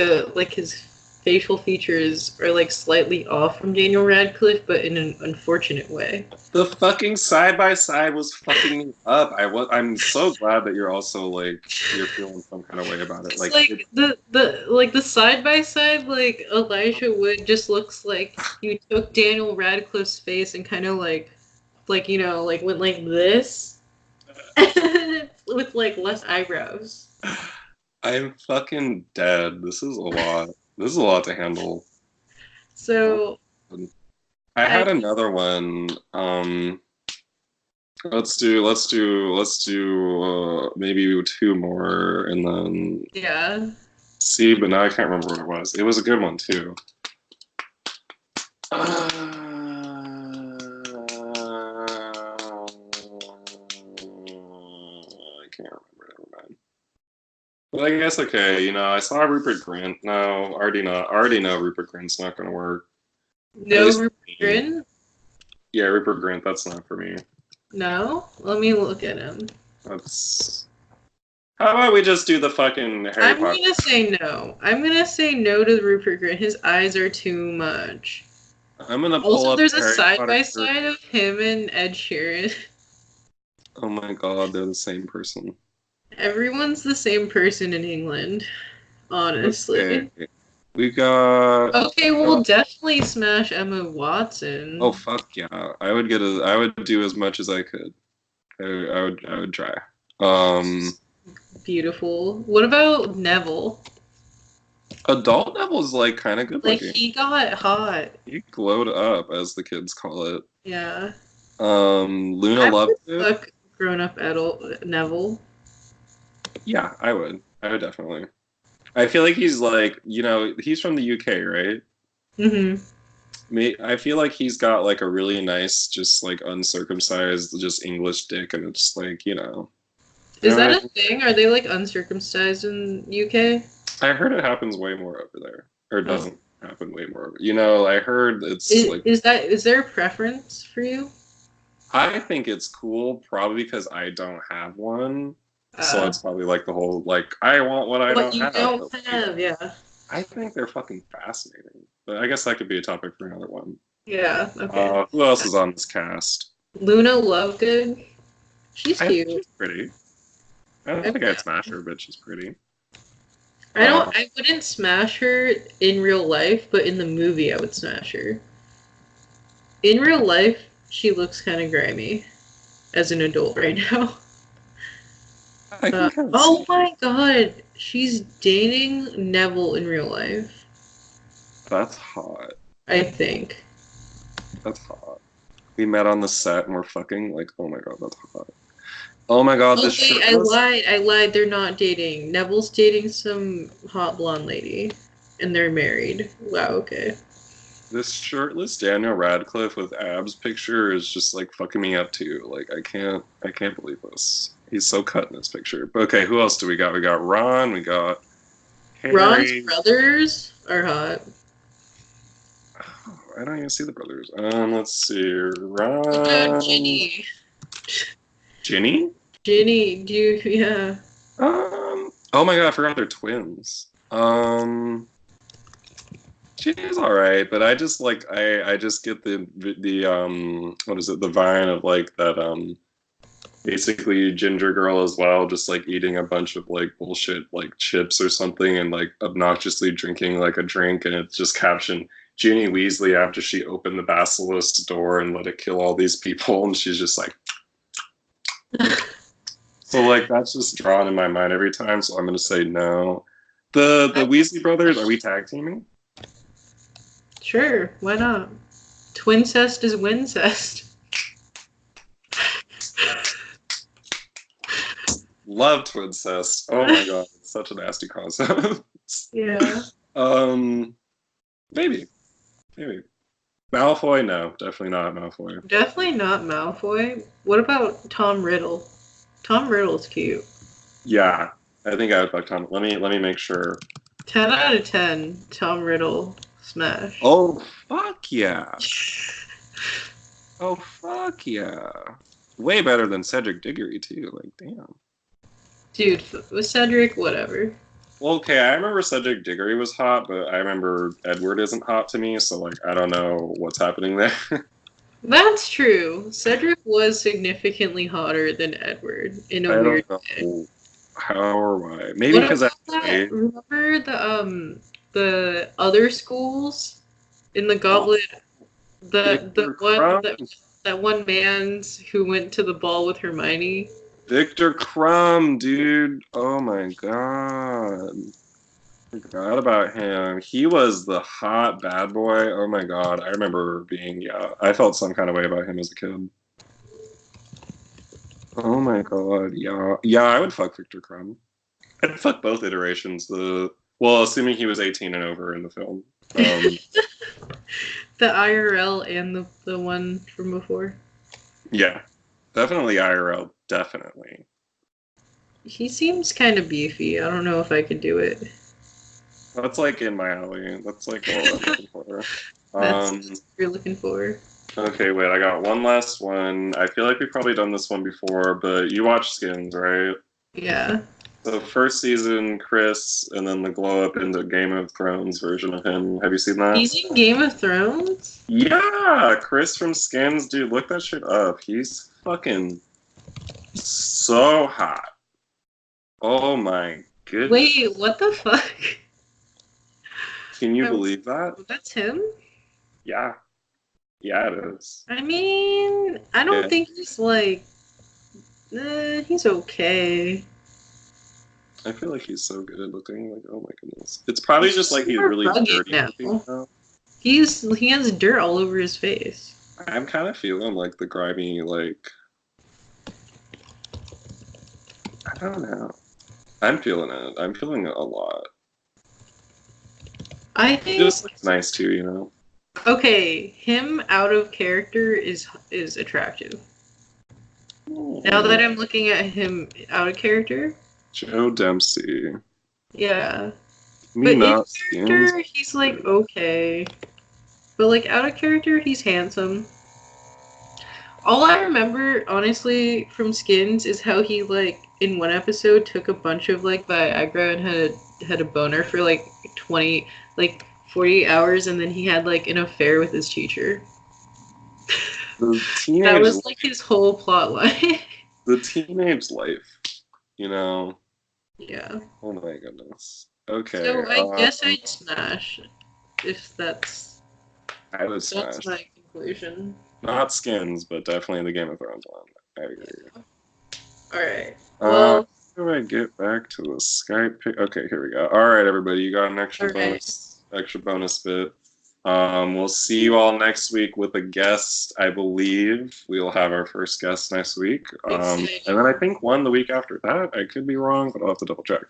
his facial features are like slightly off from Daniel Radcliffe, but in an unfortunate way. The fucking side by side was fucking me up. I'm so glad that you're also like you're feeling some kind of way about it. Like the side by side, like Elijah Wood just looks like you took Daniel Radcliffe's face and kind of like you know like went like this with like less eyebrows. I'm fucking dead. This is a lot. This is a lot to handle. So I had another one. Let's do maybe two more and then yeah. see, but now I can't remember what it was. It was a good one too. I can't remember. Never mind. But I guess okay. You know, I saw Rupert Grint. No, already know Rupert Grint's not going to work. No Rupert Grint? Yeah, Rupert Grint. That's not for me. No? Let me look at him. That's. How about we just do the fucking Harry Potter? I'm gonna say no. I'm gonna say no to Rupert Grint. His eyes are too much. I'm gonna pull Also, up there's a Harry side Potter. by side of him and Ed Sheeran. Oh my god, they're the same person. Everyone's the same person in England, Okay, honestly. we got. Okay, we'll definitely smash Emma Oh Watson. fuck yeah! I would get a. I would do as much as I could. I would try. Um, Beautiful. What about Neville? Adult Neville's like kind of good Like, looking. he got hot. He glowed up, as the kids call it. Yeah. Luna I would loved it. fuck grown up adult Neville. Yeah, I would. I would definitely. I feel like he's like, he's from the UK, right? Hmm. I feel like he's got like a really nice, just like uncircumcised, just English dick, and it's like, you Is know that what a thing? Are they like uncircumcised in UK? I heard it happens way more over there, or it Oh. doesn't happen way more. I heard it's like Is there a preference for you? I think it's cool, probably because I don't have one, so Uh, it's probably like the whole like I want what I what don't you have. don't But like, have, yeah. I think they're fucking fascinating. But I guess that could be a topic for another one. Yeah, okay. Who else is on this cast? Luna Lovegood. She's I think cute. she's pretty. I don't think Okay. I'd smash her, but she's pretty. Uh, I wouldn't smash her in real life, but in the movie I would smash her. In real life, she looks kind of grimy as an adult right now. I can kind of Oh see. my god, she's dating Neville in real life, That's hot. I think. That's hot. We met on the set and we're fucking like, oh my god, that's hot. Oh my god, Oh this wait, shirtless. I lied, they're not dating. Neville's dating some hot blonde lady, and they're married. Wow, okay. This shirtless Daniel Radcliffe with abs picture is just like fucking me up too. Like I can't believe this. He's so cut in this picture. But okay, who else do we got? We got Ron, we got Ron's Harry. brothers are hot. Oh, I don't even see the brothers. Let's see. What about Ron, Ginny? Ginny. Ginny, do you, yeah. Oh my god, I forgot they're twins. Ginny's all right, but I just like I just get the what is it, the vine of like that basically ginger girl as well, just like eating a bunch of like bullshit like chips or something and like obnoxiously drinking like a drink, and it's just captioned Ginny Weasley after she opened the basilisk's door and let it kill all these people, and she's just like, so like that's just drawn in my mind every time. So I'm gonna say no. The Weasley brothers, are we tag teaming? Sure, why not? Twincest is wincest. Love twincest. Oh my god, it's such a nasty concept. Yeah. um, maybe, maybe Malfoy. No, definitely not Malfoy. Definitely not Malfoy. What about Tom Riddle? Tom Riddle's cute. Yeah, I think I would fuck Tom. Let me make sure. 10 out of 10, Tom Riddle smash. Oh fuck yeah! Oh fuck yeah! Way better than Cedric Diggory too. Like damn. Dude, with Cedric, whatever. Well, okay, I remember Cedric Diggory was hot, but I remember Edward isn't hot to me, so like I don't know what's happening there. That's true. Cedric was significantly hotter than Edward in a I weird don't way. know how or why. Maybe What because I about that? Remember the other schools in the oh, Goblet? The Victor one Crumb. that one man's who went to the ball with Hermione. Victor Crumb, dude. Oh my god. Forgot about him. He was the hot bad boy. Oh my god. I remember being, yeah, I felt some kind of way about him as a kid. Oh my god. Yeah. Yeah, I would fuck Victor Crumb. I'd fuck both iterations. Well, assuming he was 18 and over in the film. The IRL and the one from before. Yeah. Definitely IRL. Definitely. He seems kind of beefy. I don't know if I could do it. That's like in my alley. That's like what I'm looking for. That's what you're looking for. Okay, wait, I got one last one. I feel like we've probably done this one before, but you watch Skins, right? Yeah. So first season, Chris, and then the glow up into Game of Thrones version of him. Have you seen that? He's in Game of Thrones? Yeah, Chris from Skins, dude, look that shit up. He's fucking so hot. Oh my goodness. Wait, what the fuck? Can you believe that? That's him? Yeah. Yeah, it is. I mean, I don't Yeah. think he's like. He's okay. I feel like he's so good at looking. Like, oh my goodness. It's probably just like he's more really rugged dirty now. looking now. He has dirt all over his face. I'm kind of feeling like the grimy, like, I don't know. I'm feeling it. I'm feeling it a lot. I It think just looks nice too, you know? okay, him out of character is attractive. Now that I'm looking at him out of character, Joe Dempsey. yeah. Me But not in character, he's like okay. But like out of character, he's handsome. All I remember, honestly, from Skins is how he like in one episode took a bunch of like Viagra and had a boner for like 20, like 40 hours, and then he had like an affair with his teacher. The teenage That was like his whole plot line. the teenage life, you know. Yeah. Oh my goodness. Okay. So I guess I'd smash if that's I would smash. my conclusion. Not Skins, but definitely the Game of Thrones one. I agree. All right. Well, how do I get back to the Skype pic? Okay, here we go. All right, everybody, you got an extra bonus bit. We'll see you all next week with a guest. I believe we'll have our first guest next week. And then I think one the week after that. I could be wrong, but I'll have to double check.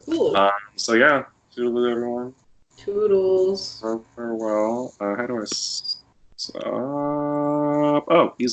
Cool. So yeah, toodaloo, everyone. Toodles. Farewell. How do I stop? Oh, easy.